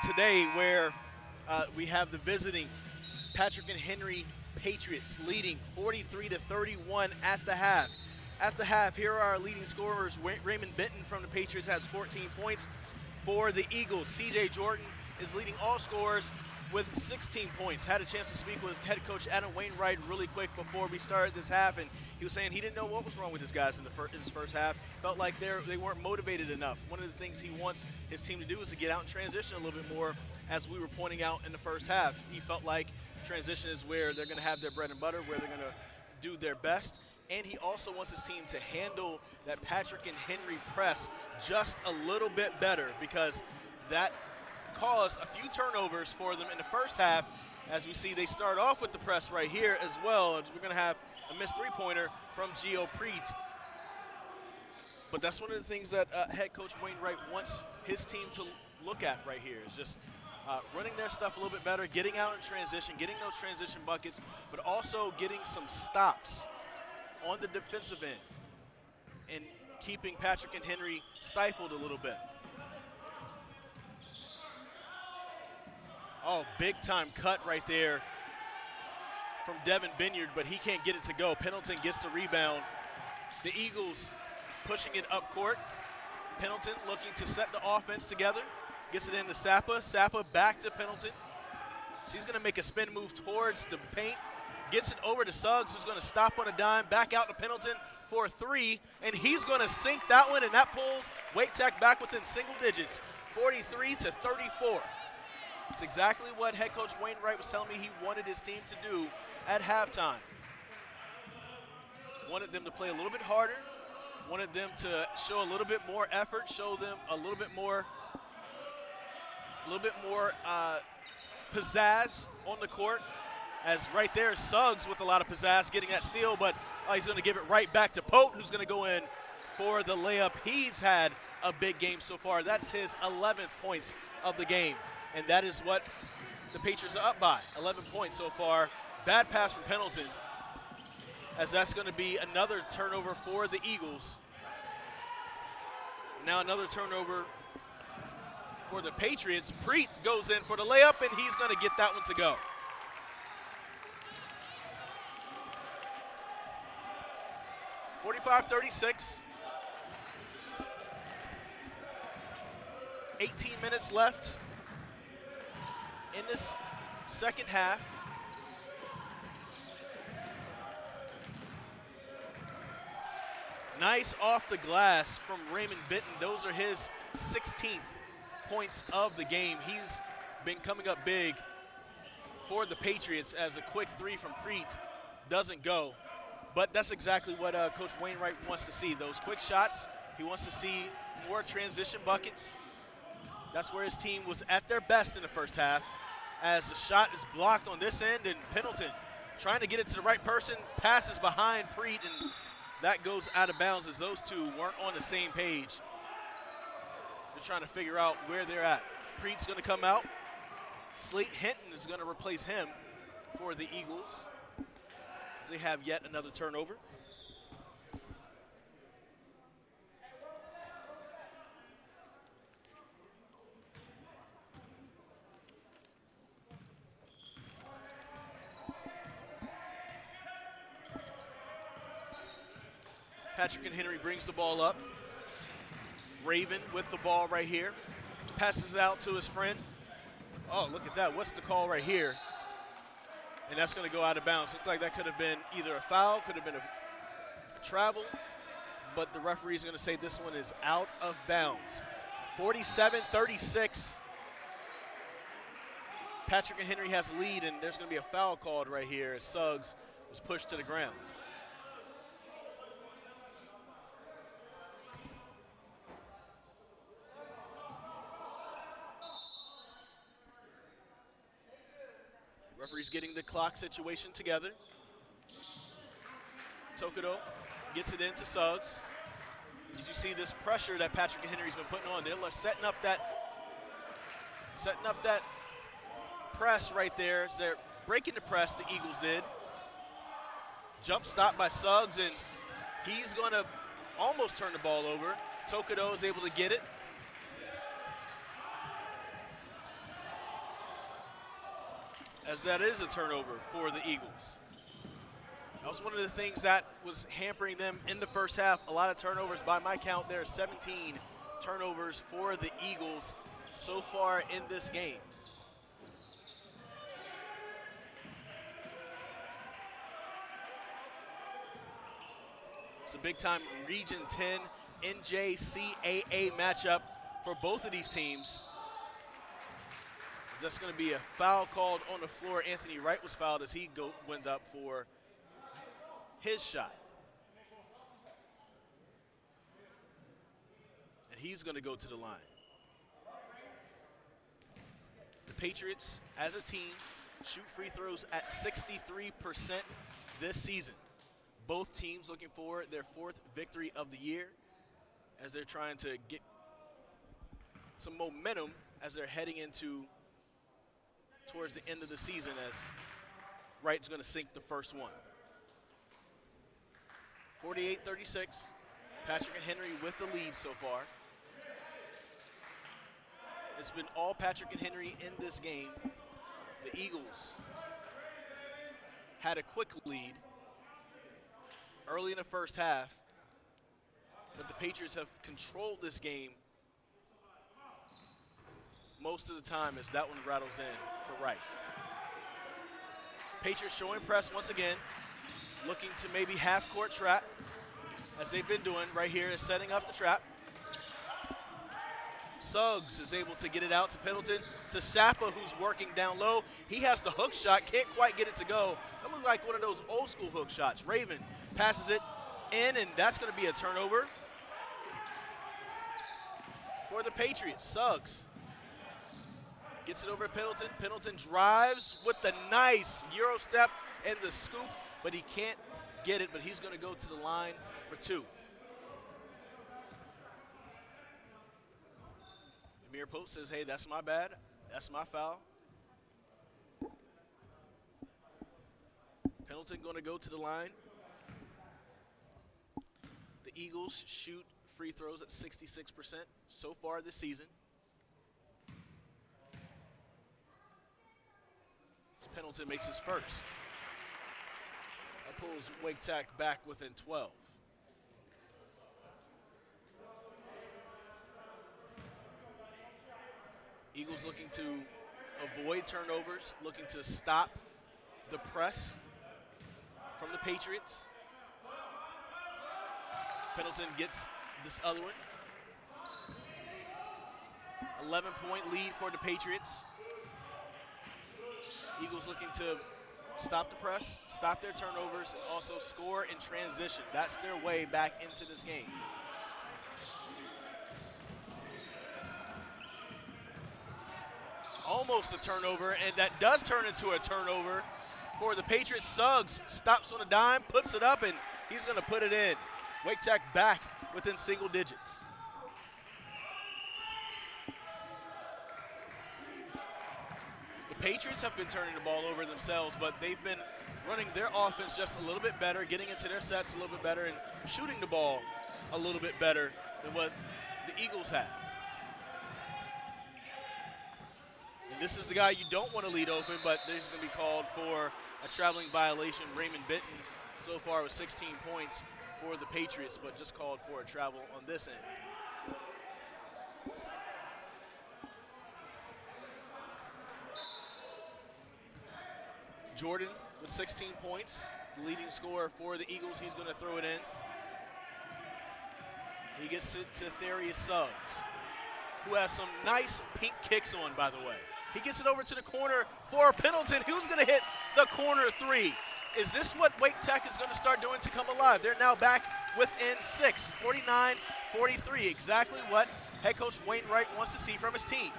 Speaker 1: today where we have the visiting Patrick and Henry Patriots leading 43-31 at the half. At the half, here are our leading scorers. Raymond Benton from the Patriots has 14 points. For the Eagles, C.J. Jordan is leading all scorers with 16 points. Had a chance to speak with head coach Adam Wainwright really quick before we started this half, and he was saying he didn't know what was wrong with his guys in his first half. Felt like they weren't motivated enough. One of the things he wants his team to do is to get out and transition a little bit more, as we were pointing out in the first half. He felt like transition is where they're going to have their bread and butter, where they're going to do their best. And he also wants his team to handle that Patrick and Henry press just a little bit better, because that caused a few turnovers for them in the first half. As we see, they start off with the press right here as well. We're going to have a missed three-pointer from Gio Preet. But that's one of the things that head coach Wainwright wants his team to look at right here, is just running their stuff a little bit better, getting out in transition, getting those transition buckets, but also getting some stops on the defensive end and keeping Patrick and Henry stifled a little bit. Oh, big time cut right there from Devin Binyard, but he can't get it to go. Pendleton gets the rebound. The Eagles pushing it up court. Pendleton looking to set the offense together. Gets it into Sapa. Sapa back to Pendleton. So he's going to make a spin move towards the paint. Gets it over to Suggs, who's going to stop on a dime. Back out to Pendleton for a three, and he's going to sink that one, and that pulls Wake Tech back within single digits, 43-34. It's exactly what head coach Wainwright was telling me he wanted his team to do at halftime. Wanted them to play a little bit harder, wanted them to show a little bit more effort, show them a little bit more pizzazz on the court. As right there is Suggs with a lot of pizzazz getting that steal, but he's going to give it right back to Pote, who's going to go in for the layup. He's had a big game so far. That's his 11th points of the game. And that is what the Patriots are up by, 11 points so far. Bad pass from Pendleton, as that's going to be another turnover for the Eagles. Now another turnover for the Patriots. Preet goes in for the layup, and he's going to get that one to go. (45-36). 18 minutes left in this second half. Nice off the glass from Raymond Benton. Those are his 16th points of the game. He's been coming up big for the Patriots, as a quick three from Preet doesn't go. But that's exactly what Coach Wainwright wants to see, those quick shots. He wants to see more transition buckets. That's where his team was at their best in the first half, as the shot is blocked on this end, and Pendleton trying to get it to the right person, passes behind Preet, and that goes out of bounds, as those two weren't on the same page. They're trying to figure out where they're at. Preet's going to come out. Slate Hinton is going to replace him for the Eagles, as they have yet another turnover. Patrick and Henry brings the ball up. Raven with the ball right here. Passes it out to his friend. Oh, look at that. What's the call right here? And that's going to go out of bounds. Looked like that could have been either a foul, could have been a travel, but the referee is going to say this one is out of bounds. 47-36. Patrick and Henry has the lead, and there's going to be a foul called right here as Suggs was pushed to the ground. Referee's getting the clock situation together. Tokudo gets it into Suggs. Did you see this pressure that Patrick and Henry's been putting on? They're setting up that press right there. They're breaking the press, the Eagles did. Jump stop by Suggs, and He's going to almost turn the ball over. Tokudo is able to get it. As that is a turnover for the Eagles. That was one of the things that was hampering them in the first half. A lot of turnovers. By my count, there are 17 turnovers for the Eagles so far in this game. It's a big-time Region 10 NJCAA matchup for both of these teams. That's going to be a foul called on the floor. Anthony Wright was fouled as he went up for his shot. And he's going to go to the line. The Patriots, as a team, shoot free throws at 63% this season. Both teams looking for their 4th victory of the year as they're trying to get some momentum as they're heading into towards the end of the season, as Wright's going to sink the first one. 48-36. Patrick and Henry with the lead so far. It's been all Patrick and Henry in this game. The Eagles had a quick lead early in the first half, but the Patriots have controlled this game most of the time as that one rattles in for Wright. Patriots showing press once again, looking to maybe half-court trap, as they've been doing right here, is setting up the trap. Suggs is able to get it out to Pendleton, to Sapa, who's working down low. He has the hook shot, can't quite get it to go. That looks like one of those old-school hook shots. Raven passes it in, and that's going to be a turnover for the Patriots. Suggs gets it over to Pendleton. Pendleton drives with the nice Euro step and the scoop, but he can't get it, but he's going to go to the line for 2. Amir Pope says, hey, that's my bad. That's my foul. Pendleton going to go to the line. The Eagles shoot free throws at 66% so far this season. Pendleton makes his first. That pulls Wake Tech back within 12. Eagles looking to avoid turnovers, looking to stop the press from the Patriots. Pendleton gets this other one. 11-point lead for the Patriots. Eagles looking to stop the press, stop their turnovers, and also score in transition. That's their way back into this game. Almost a turnover, and that does turn into a turnover for the Patriots. Suggs stops on a dime, puts it up, and he's going to put it in. Wake Tech back within single digits. Patriots have been turning the ball over themselves, but they've been running their offense just a little bit better, getting into their sets a little bit better, and shooting the ball a little bit better than what the Eagles have. And this is the guy you don't want to lead open, but there's going to be called for a traveling violation. Raymond Benton so far with 16 points for the Patriots, but just called for a travel on this end. Jordan with 16 points, the leading scorer for the Eagles. He's going to throw it in. He gets it to Therius Suggs, who has some nice pink kicks on, by the way. He gets it over to the corner for Pendleton, who's going to hit the corner 3. Is this what Wake Tech is going to start doing to come alive? They're now back within 6, 49-43, exactly what head coach Wainwright wants to see from his team.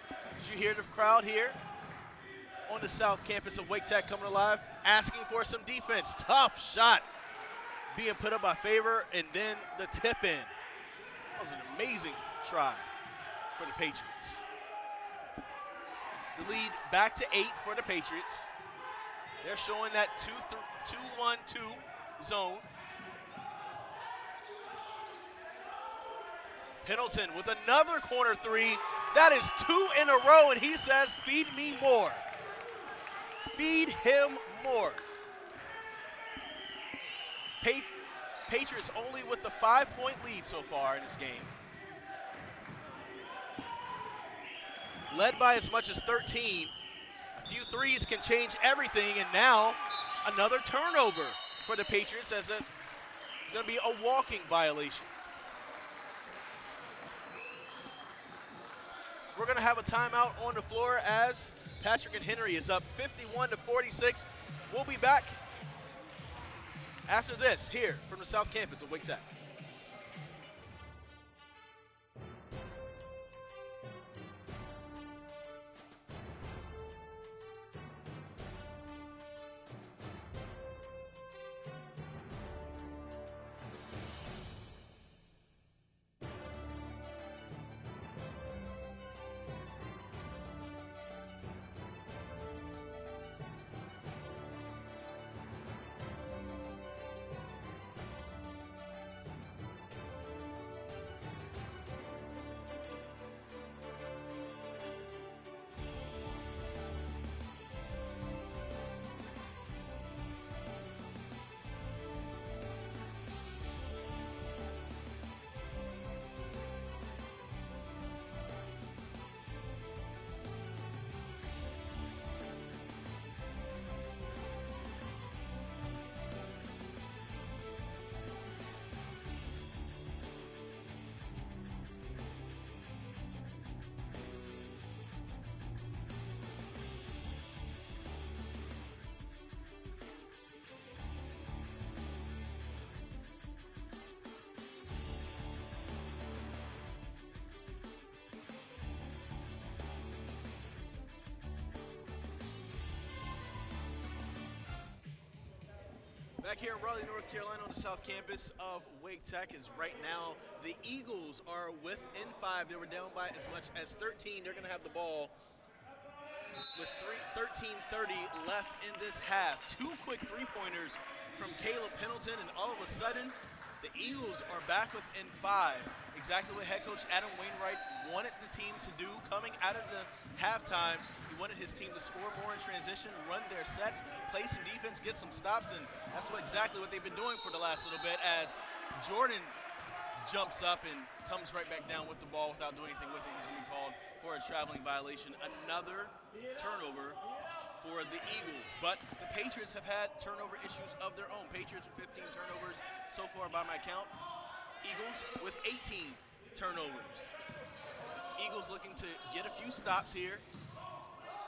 Speaker 1: Did you hear the crowd here on the south campus of Wake Tech coming alive, asking for some defense? Tough shot being put up by Favor, and then the tip in. That was an amazing try for the Patriots. The lead back to 8 for the Patriots. They're showing that 2-1-2 zone. Pendleton with another corner three. That is 2 in a row, and he says, feed me more. Feed him more. Patriots only with the 5-point lead so far in this game. Led by as much as 13. A few threes can change everything, and now another turnover for the Patriots, as it's going to be a walking violation. We're going to have a timeout on the floor as Patrick and Henry is up 51-46. We'll be back after this here from the South Campus of Wake Tech. Back here in Raleigh, North Carolina on the South Campus of Wake Tech is right now the Eagles are within 5. They were down by as much as 13. They're going to have the ball with 13:30 left in this half. 2 quick three-pointers from Caleb Pendleton, and all of a sudden, the Eagles are back within 5. Exactly what head coach Adam Wainwright wanted the team to do coming out of the halftime. He wanted his team to score more in transition, run their sets, play some defense, get some stops, and that's exactly what they've been doing for the last little bit as Jordan jumps up and comes right back down with the ball without doing anything with it. He's going to be called for a traveling violation. Another turnover for the Eagles, but the Patriots have had turnover issues of their own. Patriots with 15 turnovers so far by my count. Eagles with 18 turnovers. Eagles looking to get a few stops here.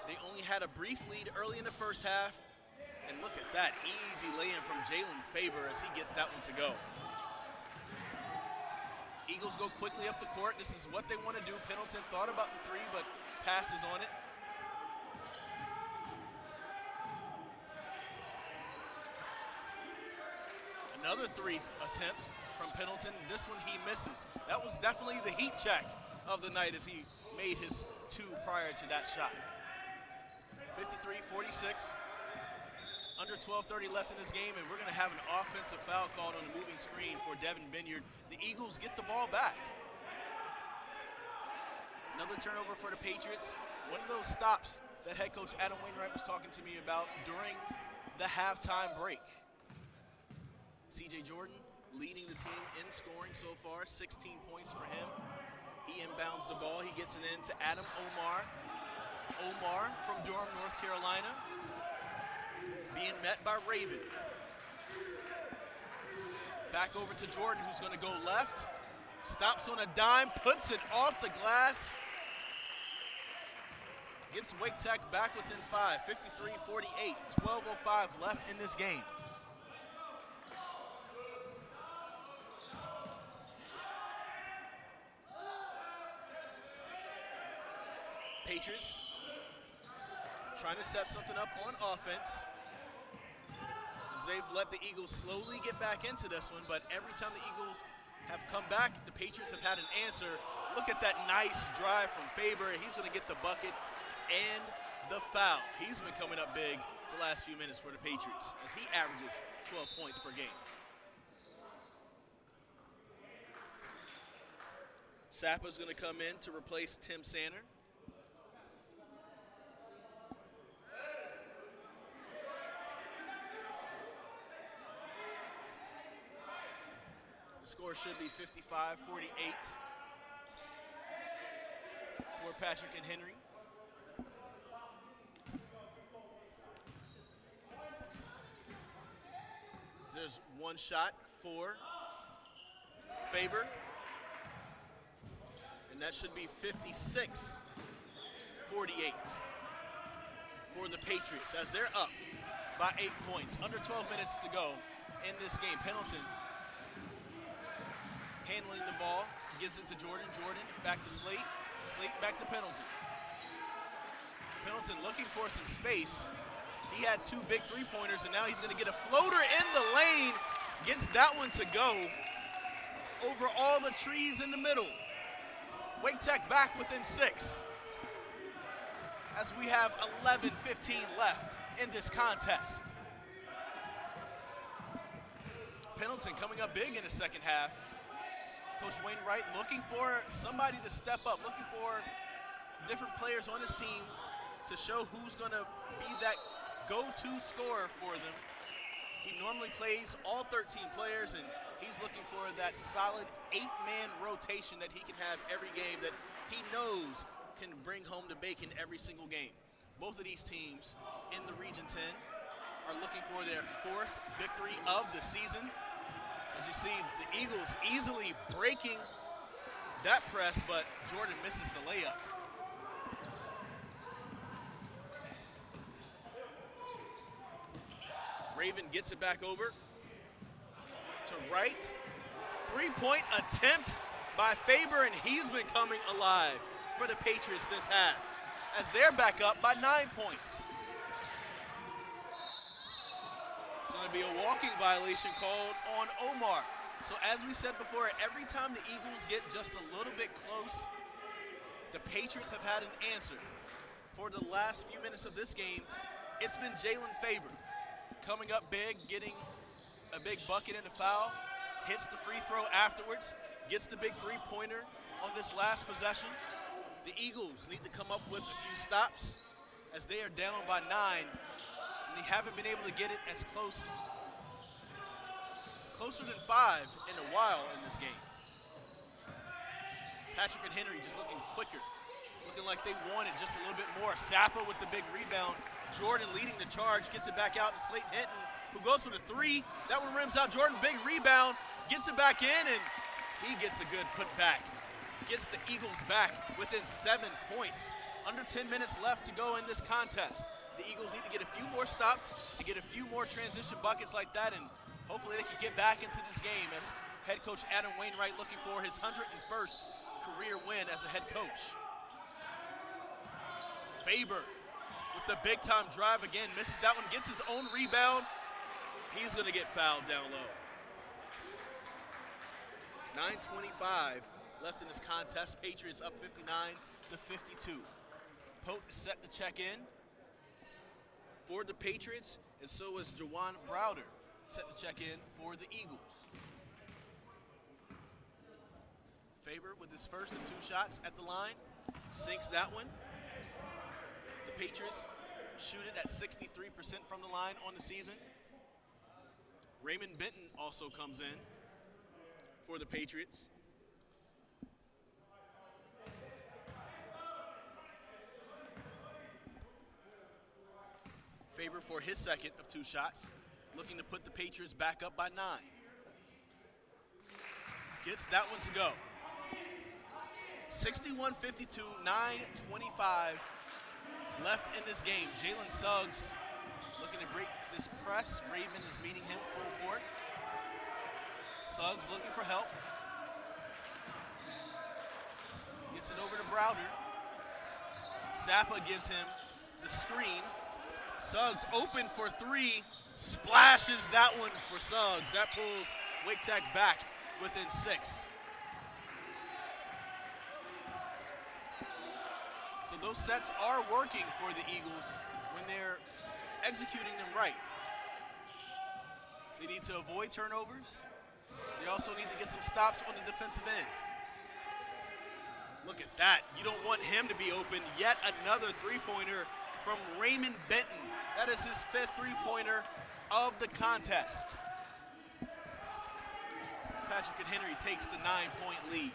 Speaker 1: They only had a brief lead early in the first half, and look at that easy lay-in from Jalen Faber as he gets that one to go. Eagles go quickly up the court. This is what they want to do. Pendleton thought about the three, but passes on it. Another three attempt from Pendleton. This one he misses. That was definitely the heat check of the night as he made his 2 prior to that shot. 53-46. Under 12:30 left in this game, and we're going to have an offensive foul called on the moving screen for Devin Binyard. The Eagles get the ball back. Another turnover for the Patriots. One of those stops that head coach Adam Wainwright was talking to me about during the halftime break. C.J. Jordan leading the team in scoring so far, 16 points for him. He inbounds the ball. He gets it in to Adam Omar. Omar from Durham, North Carolina, being met by Raven. Back over to Jordan, who's going to go left. Stops on a dime, puts it off the glass. Gets Wake Tech back within 5, 53-48, 12:05 left in this game. Patriots trying to set something up on offense, as they've let the Eagles slowly get back into this one, but every time the Eagles have come back, the Patriots have had an answer. Look at that nice drive from Faber. He's going to get the bucket and the foul. He's been coming up big the last few minutes for the Patriots as he averages 12 points per game. Sapa's going to come in to replace Tim Sanner. The score should be 55-48 for Patrick and Henry. There's one shot for Faber, and that should be 56-48 for the Patriots as they're up by 8 points. Under 12 minutes to go in this game. Pendleton handling the ball, gives it to Jordan. Jordan back to Slate. Slate back to Pendleton. Pendleton looking for some space. He had 2 big three-pointers, and now he's going to get a floater in the lane. Gets that one to go over all the trees in the middle. Wake Tech back within 6 as we have 11:15 left in this contest. Pendleton coming up big in the second half. Coach Wainwright looking for somebody to step up, looking for different players on his team to show who's going to be that go-to scorer for them. He normally plays all 13 players, and he's looking for that solid 8-man rotation that he can have every game that he knows can bring home the bacon every single game. Both of these teams in the Region 10 are looking for their 4th victory of the season. As you see, the Eagles easily breaking that press, but Jordan misses the layup. Raven gets it back over to Wright. 3-point attempt by Faber, and he's been coming alive for the Patriots this half as they're back up by 9 points. It's going to be a walking violation called on Omar. So as we said before, every time the Eagles get just a little bit close, the Patriots have had an answer. For the last few minutes of this game, it's been Jalen Faber coming up big, getting a big bucket and a foul, hits the free throw afterwards, gets the big three-pointer on this last possession. The Eagles need to come up with a few stops as they are down by 9, and they haven't been able to get it as closer than 5 in a while in this game. Patrick and Henry just looking quicker, looking like they wanted just a little bit more. Sapa with the big rebound. Jordan leading the charge, gets it back out to Slate Hinton, who goes for the 3. That one rims out. Jordan, big rebound, gets it back in, and he gets a good putback. Gets the Eagles back within 7 points. Under 10 minutes left to go in this contest. The Eagles need to get a few more stops and get a few more transition buckets like that, and hopefully they can get back into this game as head coach Adam Wainwright looking for his 101st career win as a head coach. Faber with the big-time drive again, misses that one, gets his own rebound. He's going to get fouled down low. 9:25 left in this contest. Patriots up 59-52. Pope is set to check in for the Patriots, and so is Jawan Browder set to check in for the Eagles. Faber with his first and 2 shots at the line, sinks that one. The Patriots shoot it at 63% from the line on the season. Raymond Benton also comes in for the Patriots. Faber for his second of 2 shots, looking to put the Patriots back up by 9. Gets that one to go. 61-52, 9:25 left in this game. Jalen Suggs looking to break this press. Raven is meeting him full court. Suggs looking for help. Gets it over to Browder. Sapa gives him the screen. Suggs open for 3. Splashes that one for Suggs. That pulls Wake Tech back within 6. So those sets are working for the Eagles when they're executing them right. They need to avoid turnovers. They also need to get some stops on the defensive end. Look at that. You don't want him to be open. Yet another three-pointer from Raymond Benton. That is his 5th three-pointer of the contest. Patrick and Henry takes the 9-point lead.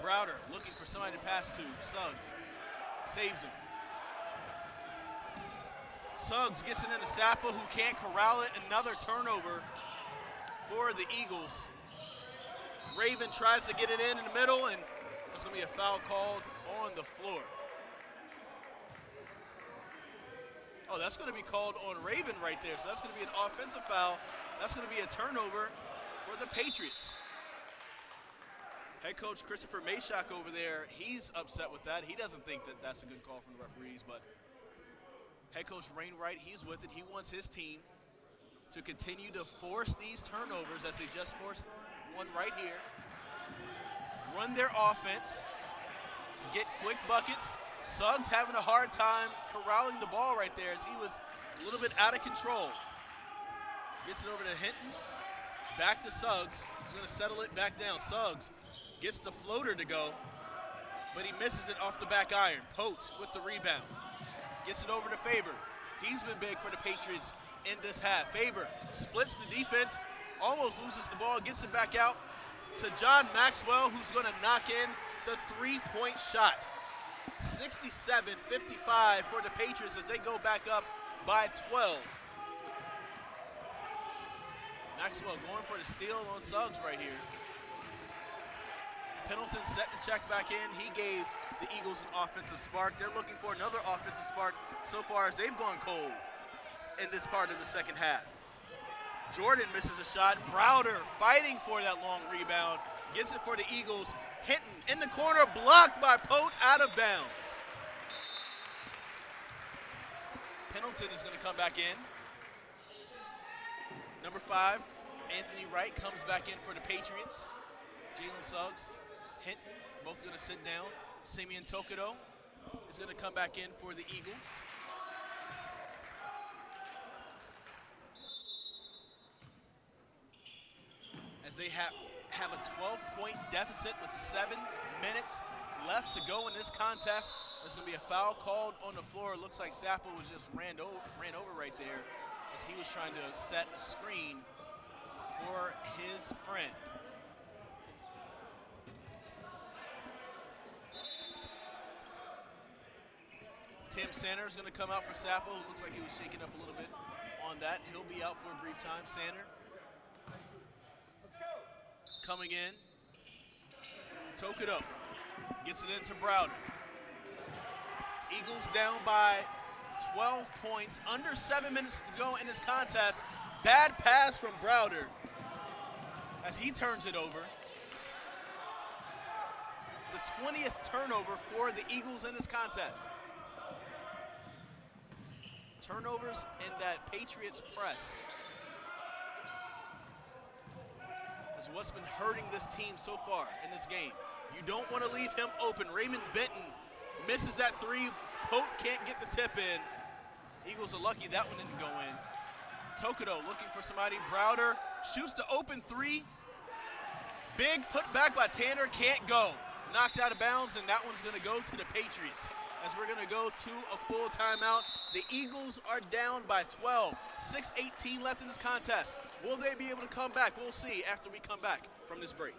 Speaker 1: Browder looking for somebody to pass to. Suggs saves him. Suggs gets it into Sappa, who can't corral it. Another turnover for the Eagles. Raven tries to get it in the middle, and there's going to be a foul called on the floor. Oh, that's going to be called on Raven right there. So that's going to be an offensive foul. That's going to be a turnover for the Patriots. Head coach Christopher Mayshak over there, he's upset with that. He doesn't think that that's a good call from the referees, but head coach Rainwright, he's with it. He wants his team to continue to force these turnovers as they just forced one right here. Run their offense, get quick buckets. Suggs having a hard time corralling the ball right there as he was a little bit out of control. Gets it over to Hinton, back to Suggs. He's going to settle it back down. Suggs gets the floater to go, but he misses it off the back iron. Pote with the rebound. Gets it over to Faber. He's been big for the Patriots in this half. Faber splits the defense, almost loses the ball, gets it back out to John Maxwell, who's going to knock in the three-point shot. 67-55 for the Patriots as they go back up by 12. Maxwell going for the steal on Suggs right here. Pendleton set the check back in. He gave the Eagles an offensive spark. They're looking for another offensive spark so far as they've gone cold in this part of the second half. Jordan misses a shot. Browder fighting for that long rebound. Gets it for the Eagles. Hinton in the corner, blocked by Pote, out of bounds. Pendleton is going to come back in. Number 5, Anthony Wright comes back in for the Patriots. Jalen Suggs, Hinton, both going to sit down. Simeon Tokido is going to come back in for the Eagles. As they have a 12-point deficit with 7 minutes left to go in this contest. There's going to be a foul called on the floor. It looks like Sappo was just ran over right there as he was trying to set a screen for his friend. Tim Sander is going to come out for Sappo. It looks like he was shaking up a little bit on that. He'll be out for a brief time. Sander coming in. Tokido gets it into Browder. Eagles down by 12 points, under 7 minutes to go in this contest. Bad pass from Browder as he turns it over. The 20th turnover for the Eagles in this contest. Turnovers in that Patriots press is what's been hurting this team so far in this game. You don't want to leave him open. Raymond Benton misses that three. Pope can't get the tip in. Eagles are lucky that one didn't go in. Tokido looking for somebody. Browder shoots the open three. Big put back by Tanner, can't go. Knocked out of bounds, and that one's going to go to the Patriots. As we're going to go to a full timeout. The Eagles are down by 12. 6:18 left in this contest. Will they be able to come back? We'll see after we come back from this break.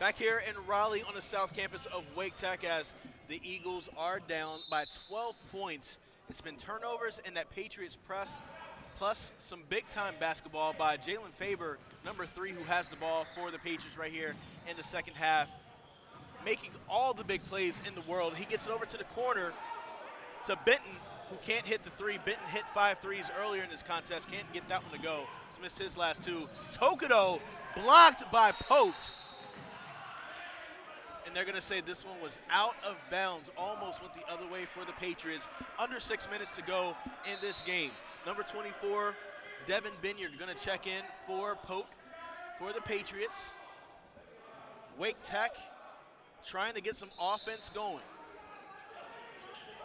Speaker 1: Back here in Raleigh on the South Campus of Wake Tech as the Eagles are down by 12 points. It's been turnovers in that Patriots press, plus some big-time basketball by Jalen Faber, number 3, who has the ball for the Patriots right here in the second half, making all the big plays in the world. He gets it over to the corner to Benton, who can't hit the 3. Benton hit 5 threes earlier in this contest, can't get that one to go. He's missed his last 2. Tokido blocked by Pote. And they're going to say this one was out of bounds, almost went the other way for the Patriots. Under 6 minutes to go in this game. Number 24, Devin Binyard, going to check in for Pote for the Patriots. Wake Tech trying to get some offense going.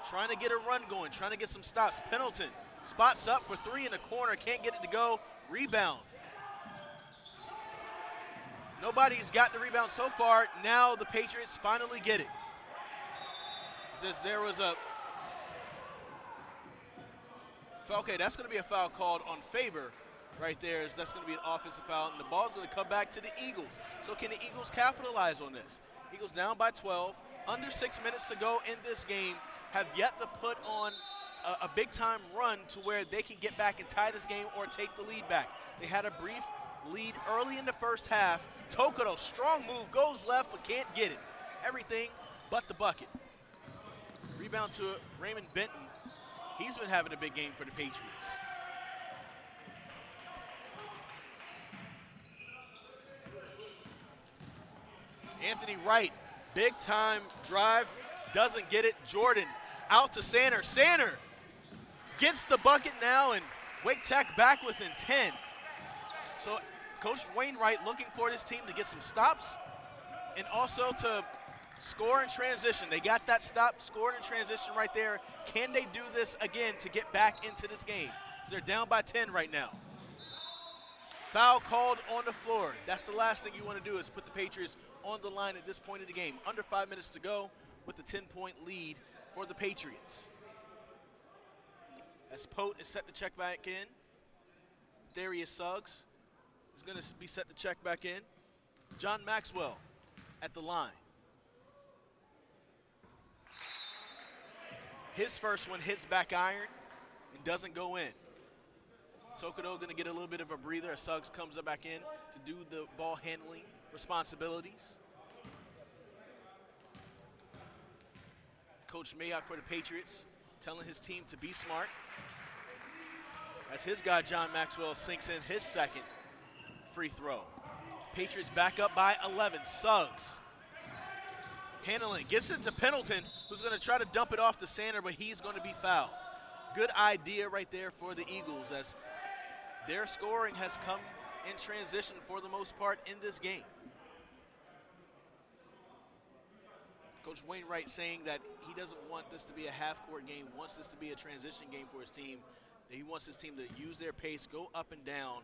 Speaker 1: Trying to get a run going, trying to get some stops. Pendleton spots up for 3 in the corner, can't get it to go. Rebound. Nobody's got the rebound so far. Now the Patriots finally get it. Says there was a, okay, that's going to be a foul called on Faber right there. That's going to be an offensive foul, and the ball's going to come back to the Eagles. So can the Eagles capitalize on this? Eagles down by 12, under 6 minutes to go in this game, have yet to put on a big-time run to where they can get back and tie this game or take the lead back. They had a brief lead early in the first half. Tokido, strong move, goes left but can't get it. Everything but the bucket. Rebound to Raymond Benton. He's been having a big game for the Patriots. Anthony Wright, big time drive, doesn't get it. Jordan out to Sander. Sander gets the bucket now, and Wake Tech back within 10. So Coach Wainwright looking for this team to get some stops and also to score in transition. They got that stop, scored in transition right there. Can they do this again to get back into this game? They're down by 10 right now. Foul called on the floor. That's the last thing you want to do, is put the Patriots on the line at this point of the game. Under 5 minutes to go with the 10-point lead for the Patriots. As Pote is set to check back in, Darius Suggs is going to be set to check back in. John Maxwell at the line. His first one hits back iron and doesn't go in. Tokido going to get a little bit of a breather as Suggs comes up back in to do the ball handling responsibilities. Coach Mayock for the Patriots telling his team to be smart as his guy John Maxwell sinks in his second free throw. Patriots back up by 11. Suggs handling, gets it to Pendleton, who's going to try to dump it off to Sander, but he's going to be fouled. Good idea right there for the Eagles, as their scoring has come in transition for the most part in this game. Coach Wainwright saying that he doesn't want this to be a half-court game, wants this to be a transition game for his team. He wants his team to use their pace, go up and down,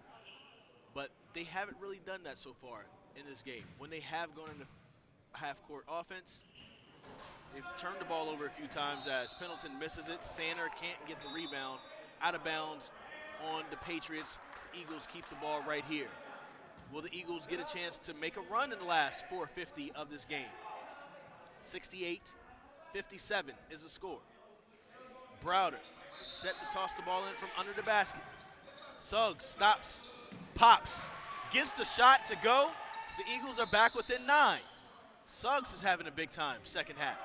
Speaker 1: but they haven't really done that so far in this game. When they have gone into half-court offense, they've turned the ball over a few times as Pendleton misses it. Sander can't get the rebound. Out of bounds on the Patriots. The Eagles keep the ball right here. Will the Eagles get a chance to make a run in the last 4:50 of this game? 68-57 is the score. Browder set to toss the ball in from under the basket. Suggs stops, pops, gets the shot to go. So the Eagles are back within 9. Suggs is having a big time second half.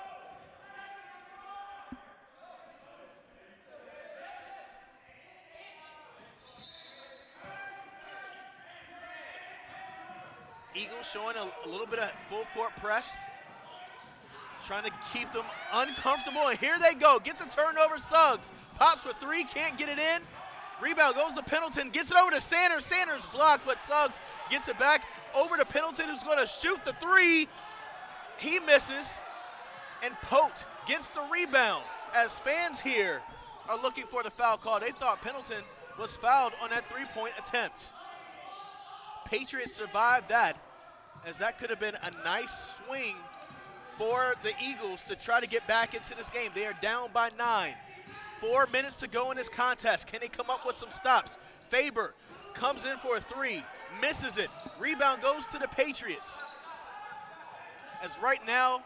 Speaker 1: Eagles showing a little bit of full court press, trying to keep them uncomfortable, and here they go. Get the turnover. Suggs pops for 3, can't get it in. Rebound goes to Pendleton, gets it over to Sanders. Sanders blocked, but Suggs gets it back over to Pendleton, who's going to shoot the 3. He misses, and Pote gets the rebound. As fans here are looking for the foul call, they thought Pendleton was fouled on that 3-point attempt. Patriots survived that, as that could have been a nice swing for the Eagles to try to get back into this game. They are down by 9. 4 minutes to go in this contest. Can they come up with some stops? Faber comes in for a 3, misses it. Rebound goes to the Patriots. as right now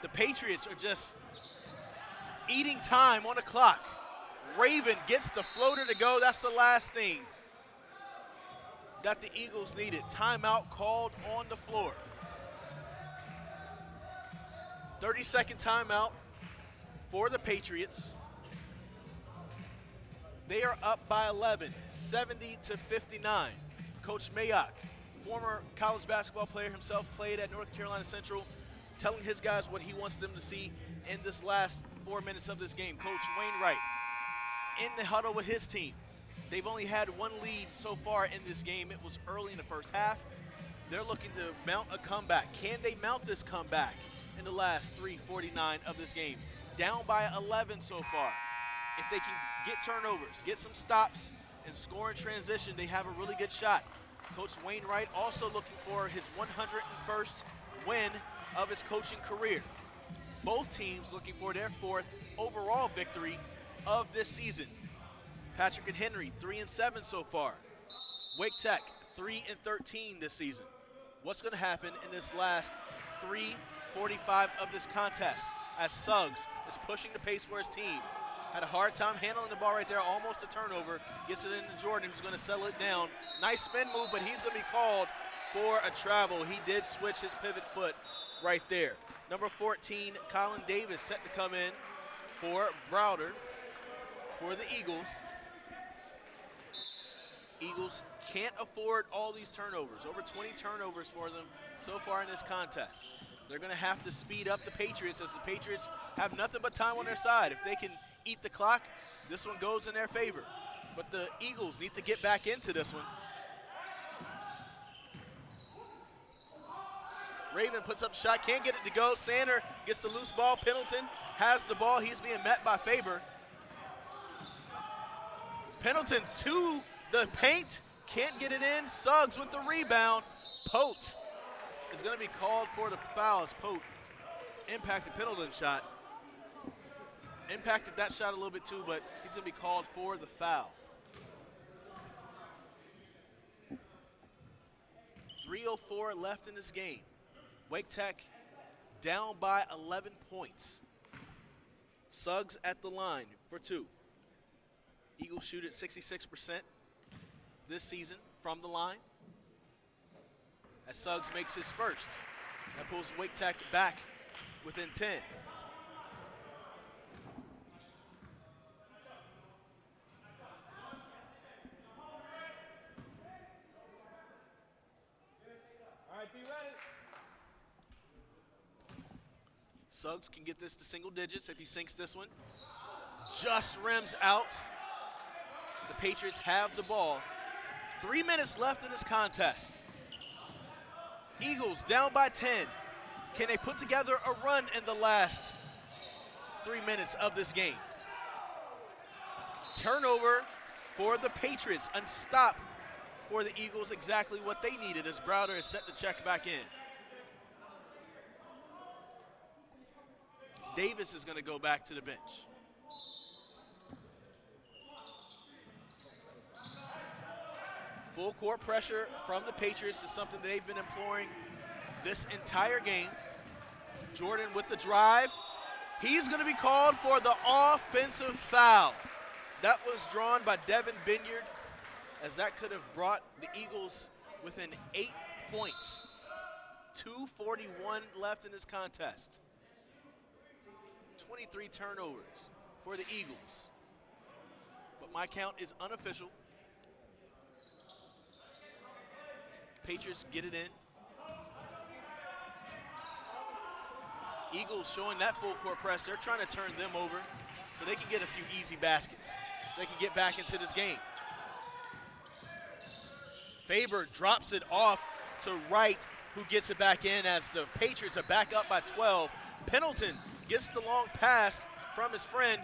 Speaker 1: the Patriots are just eating time on the clock. Raven gets the floater to go. That's the last thing that the Eagles needed. Timeout called on the floor. 30-second timeout for the Patriots. They are up by 11, 70-59. Coach Mayock, former college basketball player himself, played at North Carolina Central, telling his guys what he wants them to see in this last 4 minutes of this game. Coach Wainwright in the huddle with his team. They've only had one lead so far in this game. It was early in the first half. They're looking to mount a comeback. Can they mount this comeback in the last 3:49 of this game? Down by 11 so far. If they can get turnovers, get some stops, and score in transition, they have a really good shot. Coach Wainwright also looking for his 101st win of his coaching career. Both teams looking for their 4th overall victory of this season. Patrick and Henry, 3-7 so far. Wake Tech, 3-13 this season. What's going to happen in this last 3:45 of this contest as Suggs is pushing the pace for his team? Had a hard time handling the ball right there, almost a turnover. Gets it into Jordan, who's going to settle it down. Nice spin move, but he's going to be called for a travel. He did switch his pivot foot right there. Number 14, Colin Davis, set to come in for Browder for the Eagles. Eagles can't afford all these turnovers. Over 20 turnovers for them so far in this contest. They're going to have to speed up the Patriots, as the Patriots have nothing but time on their side. If they can eat the clock, this one goes in their favor. But the Eagles need to get back into this one. Raven puts up a shot, can't get it to go. Sander gets the loose ball. Pendleton has the ball. He's being met by Faber. Pendleton to the paint, can't get it in. Suggs with the rebound. Pote is going to be called for the foul as Pote impacted Pendleton's shot. Impacted that shot a little bit too, but he's going to be called for the foul. 3:04 left in this game. Wake Tech down by 11 points. Suggs at the line for 2. Eagles shoot at 66% this season from the line, as Suggs makes his first. That pulls Wake Tech back within 10. All right, be ready. Suggs can get this to single digits if he sinks this one. Just rims out. The Patriots have the ball. 3 minutes left in this contest. Eagles down by 10. Can they put together a run in the last 3 minutes of this game? Turnover for the Patriots. Unstop for the Eagles, exactly what they needed as Browder is set to check back in. Davis is going to go back to the bench. Full court pressure from the Patriots is something they've been employing this entire game. Jordan with the drive. He's going to be called for the offensive foul. That was drawn by Devin Binyard, as that could have brought the Eagles within 8 points. 2:41 left in this contest. 23 turnovers for the Eagles. But my count is unofficial. Patriots get it in. Eagles showing that full court press. They're trying to turn them over so they can get a few easy baskets, so they can get back into this game. Faber drops it off to Wright, who gets it back in as the Patriots are back up by 12. Pendleton gets the long pass from his friend.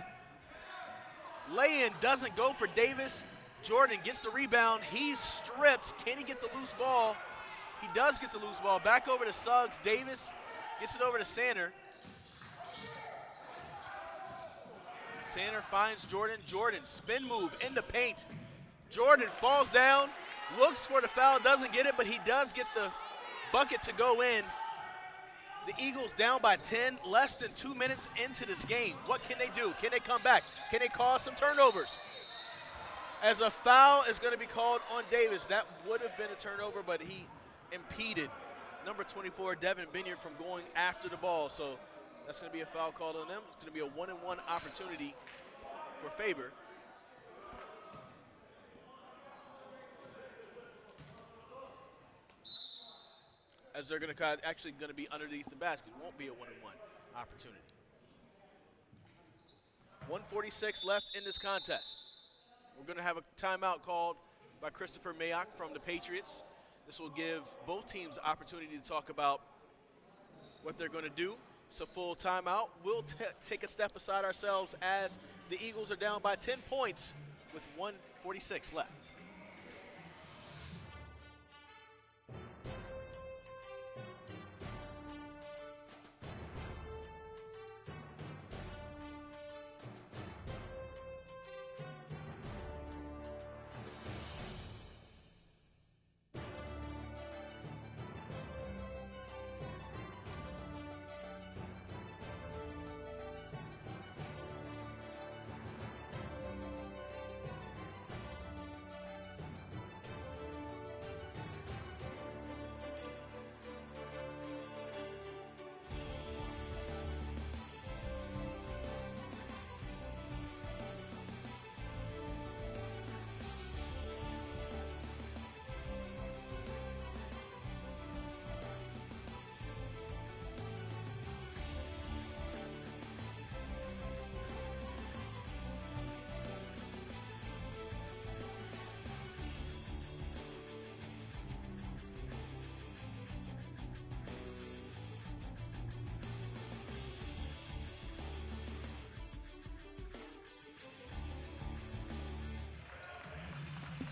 Speaker 1: Lay-in doesn't go for Davis. Jordan gets the rebound. He's stripped. Can he get the loose ball? He does get the loose ball. Back over to Suggs. Davis gets it over to Sander. Sander finds Jordan. Jordan, spin move in the paint. Jordan falls down, looks for the foul, doesn't get it, but he does get the bucket to go in. The Eagles down by 10, less than 2 minutes into this game. What can they do? Can they come back? Can they cause some turnovers? As a foul is going to be called on Davis. That would have been a turnover, but he impeded number 24, Devin Binyard, from going after the ball. So that's going to be a foul called on them. It's going to be a 1-and-1 opportunity for Faber. As they're going to actually going to be underneath the basket. It won't be a 1-and-1 opportunity. 1:46 left in this contest. We're going to have a timeout called by Christopher Mayock from the Patriots. This will give both teams the opportunity to talk about what they're going to do. It's a full timeout. We'll take a step aside ourselves as the Eagles are down by 10 points with 1:46 left.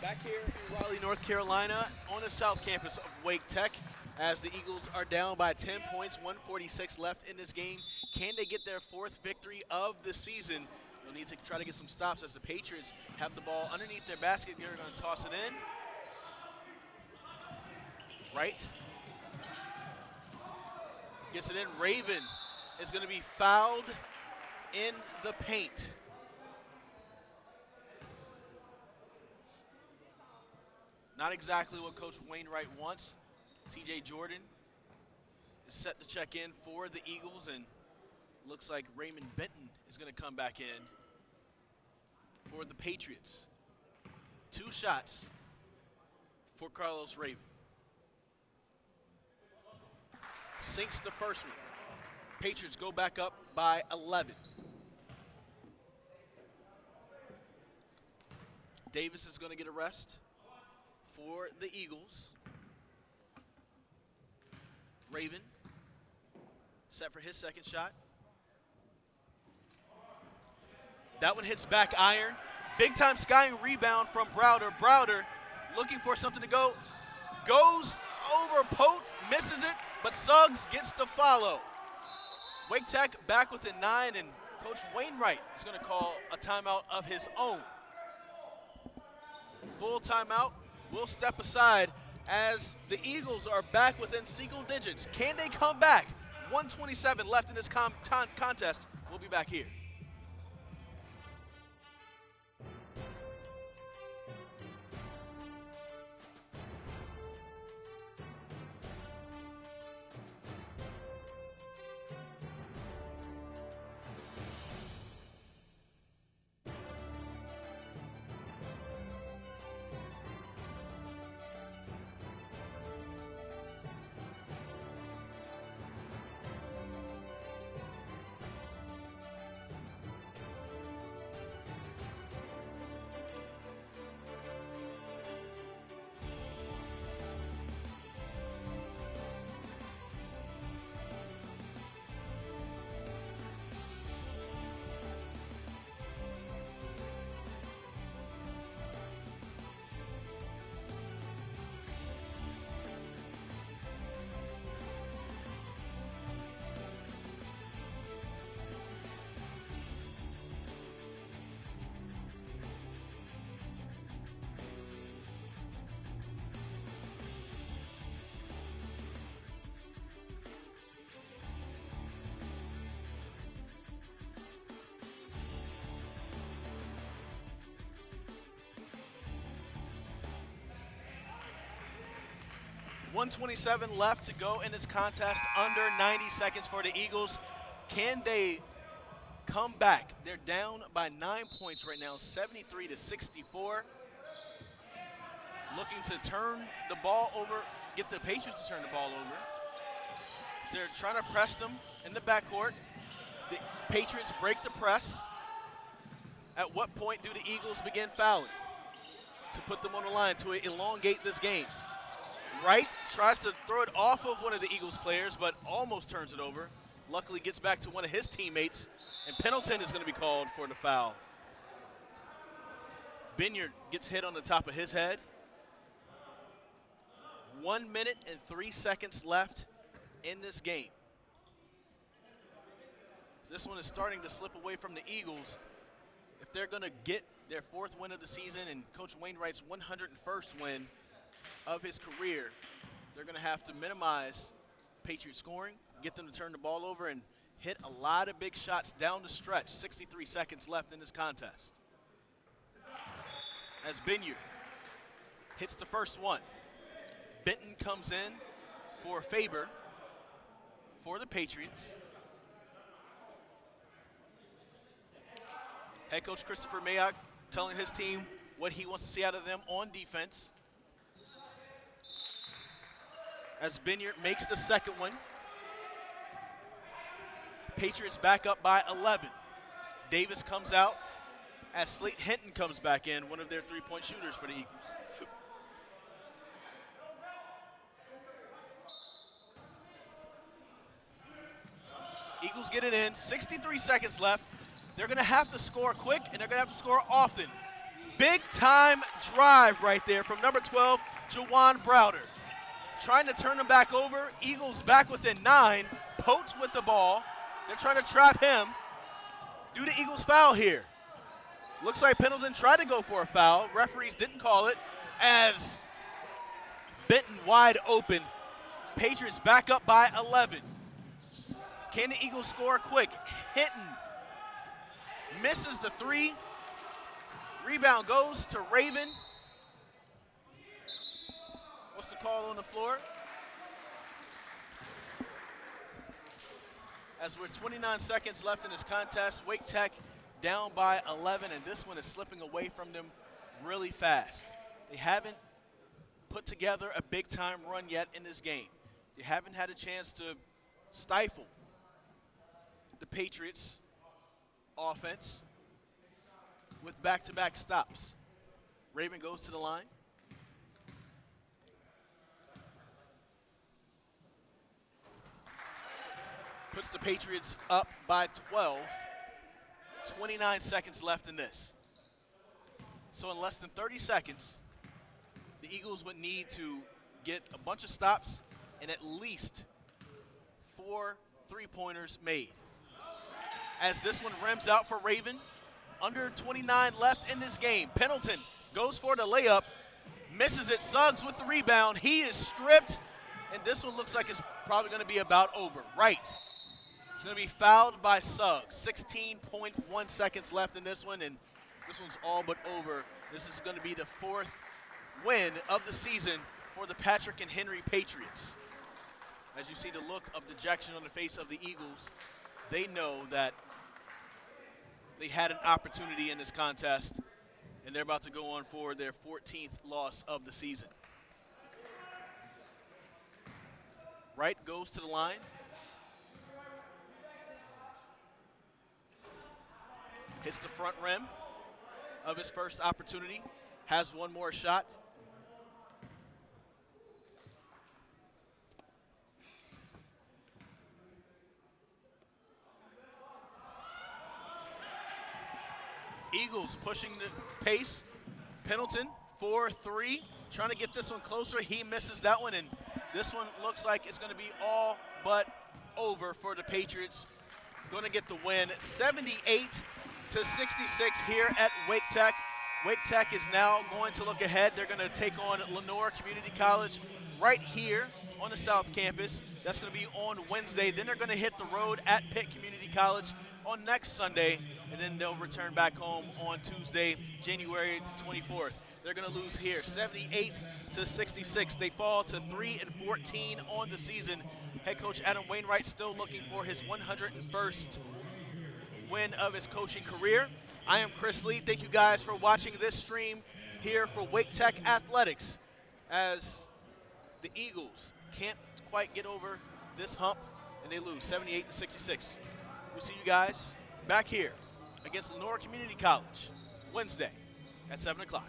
Speaker 1: Back here in Raleigh, North Carolina, on the south campus of Wake Tech, as the Eagles are down by 10 points, 1:46 left in this game. Can they get their fourth victory of the season? They'll need to try to get some stops as the Patriots have the ball underneath their basket. They're going to toss it in. Right. Gets it in. Raven is going to be fouled in the paint. Not exactly what Coach Wainwright wants. C.J. Jordan is set to check in for the Eagles, and looks like Raymond Benton is going to come back in for the Patriots. 2 shots for Carlos Raven. Sinks the first one. Patriots go back up by 11. Davis is going to get a rest for the Eagles. Raven set for his second shot. That one hits back iron. Big time skying rebound from Browder. Browder looking for something to go. Goes over Pote, misses it, but Suggs gets the follow. Wake Tech back within 9, and Coach Wainwright is going to call a timeout of his own. Full timeout. We'll step aside as the Eagles are back within single digits. Can they come back? 1:27 left in this contest. We'll be back here. 1:27 left to go in this contest, under 90 seconds for the Eagles. Can they come back? They're down by 9 points right now, 73-64. Looking to turn the ball over, get the Patriots to turn the ball over. So they're trying to press them in the backcourt. The Patriots break the press. At what point do the Eagles begin fouling to put them on the line to elongate this game? Wright tries to throw it off of one of the Eagles players, but almost turns it over. Luckily gets back to one of his teammates, and Pendleton is going to be called for the foul. Binyard gets hit on the top of his head. 1 minute and 3 seconds left in this game. This one is starting to slip away from the Eagles. If they're going to get their 4th win of the season and Coach Wainwright's 101st win of his career, they're going to have to minimize Patriot scoring, get them to turn the ball over, and hit a lot of big shots down the stretch. 63 seconds left in this contest. As Binyard hits the first one. Benton comes in for Faber for the Patriots. Head coach Christopher Mayock telling his team what he wants to see out of them on defense. As Binyard makes the second one. Patriots back up by 11. Davis comes out as Slate Hinton comes back in, one of their three-point shooters for the Eagles. Eagles get it in, 63 seconds left. They're going to have to score quick, and they're going to have to score often. Big-time drive right there from number 12, Jawan Browder. Trying to turn them back over. Eagles back within 9. Potes with the ball. They're trying to trap him. Do the Eagles foul here? Looks like Pendleton tried to go for a foul. Referees didn't call it as Benton wide open. Patriots back up by 11. Can the Eagles score quick? Hinton misses the 3. Rebound goes to Raven. What's the call on the floor? As we're 29 seconds left in this contest, Wake Tech down by 11, and this one is slipping away from them really fast. They haven't put together a big-time run yet in this game. They haven't had a chance to stifle the Patriots' offense with back-to-back stops. Raven goes to the line. Puts the Patriots up by 12. 29 seconds left in this. So in less than 30 seconds, the Eagles would need to get a bunch of stops and at least 4 3-pointers made. As this one rims out for Raven, under 29 left in this game. Pendleton goes for the layup, misses it. Suggs with the rebound. He is stripped, and this one looks like it's probably going to be about over. Right. It's going to be fouled by Suggs. 16.1 seconds left in this one, and this one's all but over. This is going to be the 4th win of the season for the Patrick and Henry Patriots. As you see the look of dejection on the face of the Eagles, they know that they had an opportunity in this contest, and they're about to go on for their 14th loss of the season. Wright goes to the line. Hits the front rim of his first opportunity. Has one more shot. Eagles pushing the pace. Pendleton, 4-3, trying to get this one closer. He misses that one, and this one looks like it's going to be all but over for the Patriots. Going to get the win, 78-66 here at Wake Tech. Wake Tech is now going to look ahead. They're going to take on Lenore Community College right here on the South Campus. That's going to be on Wednesday. Then they're going to hit the road at Pitt Community College on next Sunday, and then they'll return back home on Tuesday, January the 24th. They're going to lose here, 78-66. They fall to 3-14 on the season. Head coach Adam Wainwright still looking for his 101st win of his coaching career. I am Chris Lee. Thank you guys for watching this stream here for Wake Tech Athletics, as the Eagles can't quite get over this hump and they lose 78-66. We'll see you guys back here against Lenora Community College Wednesday at 7 o'clock.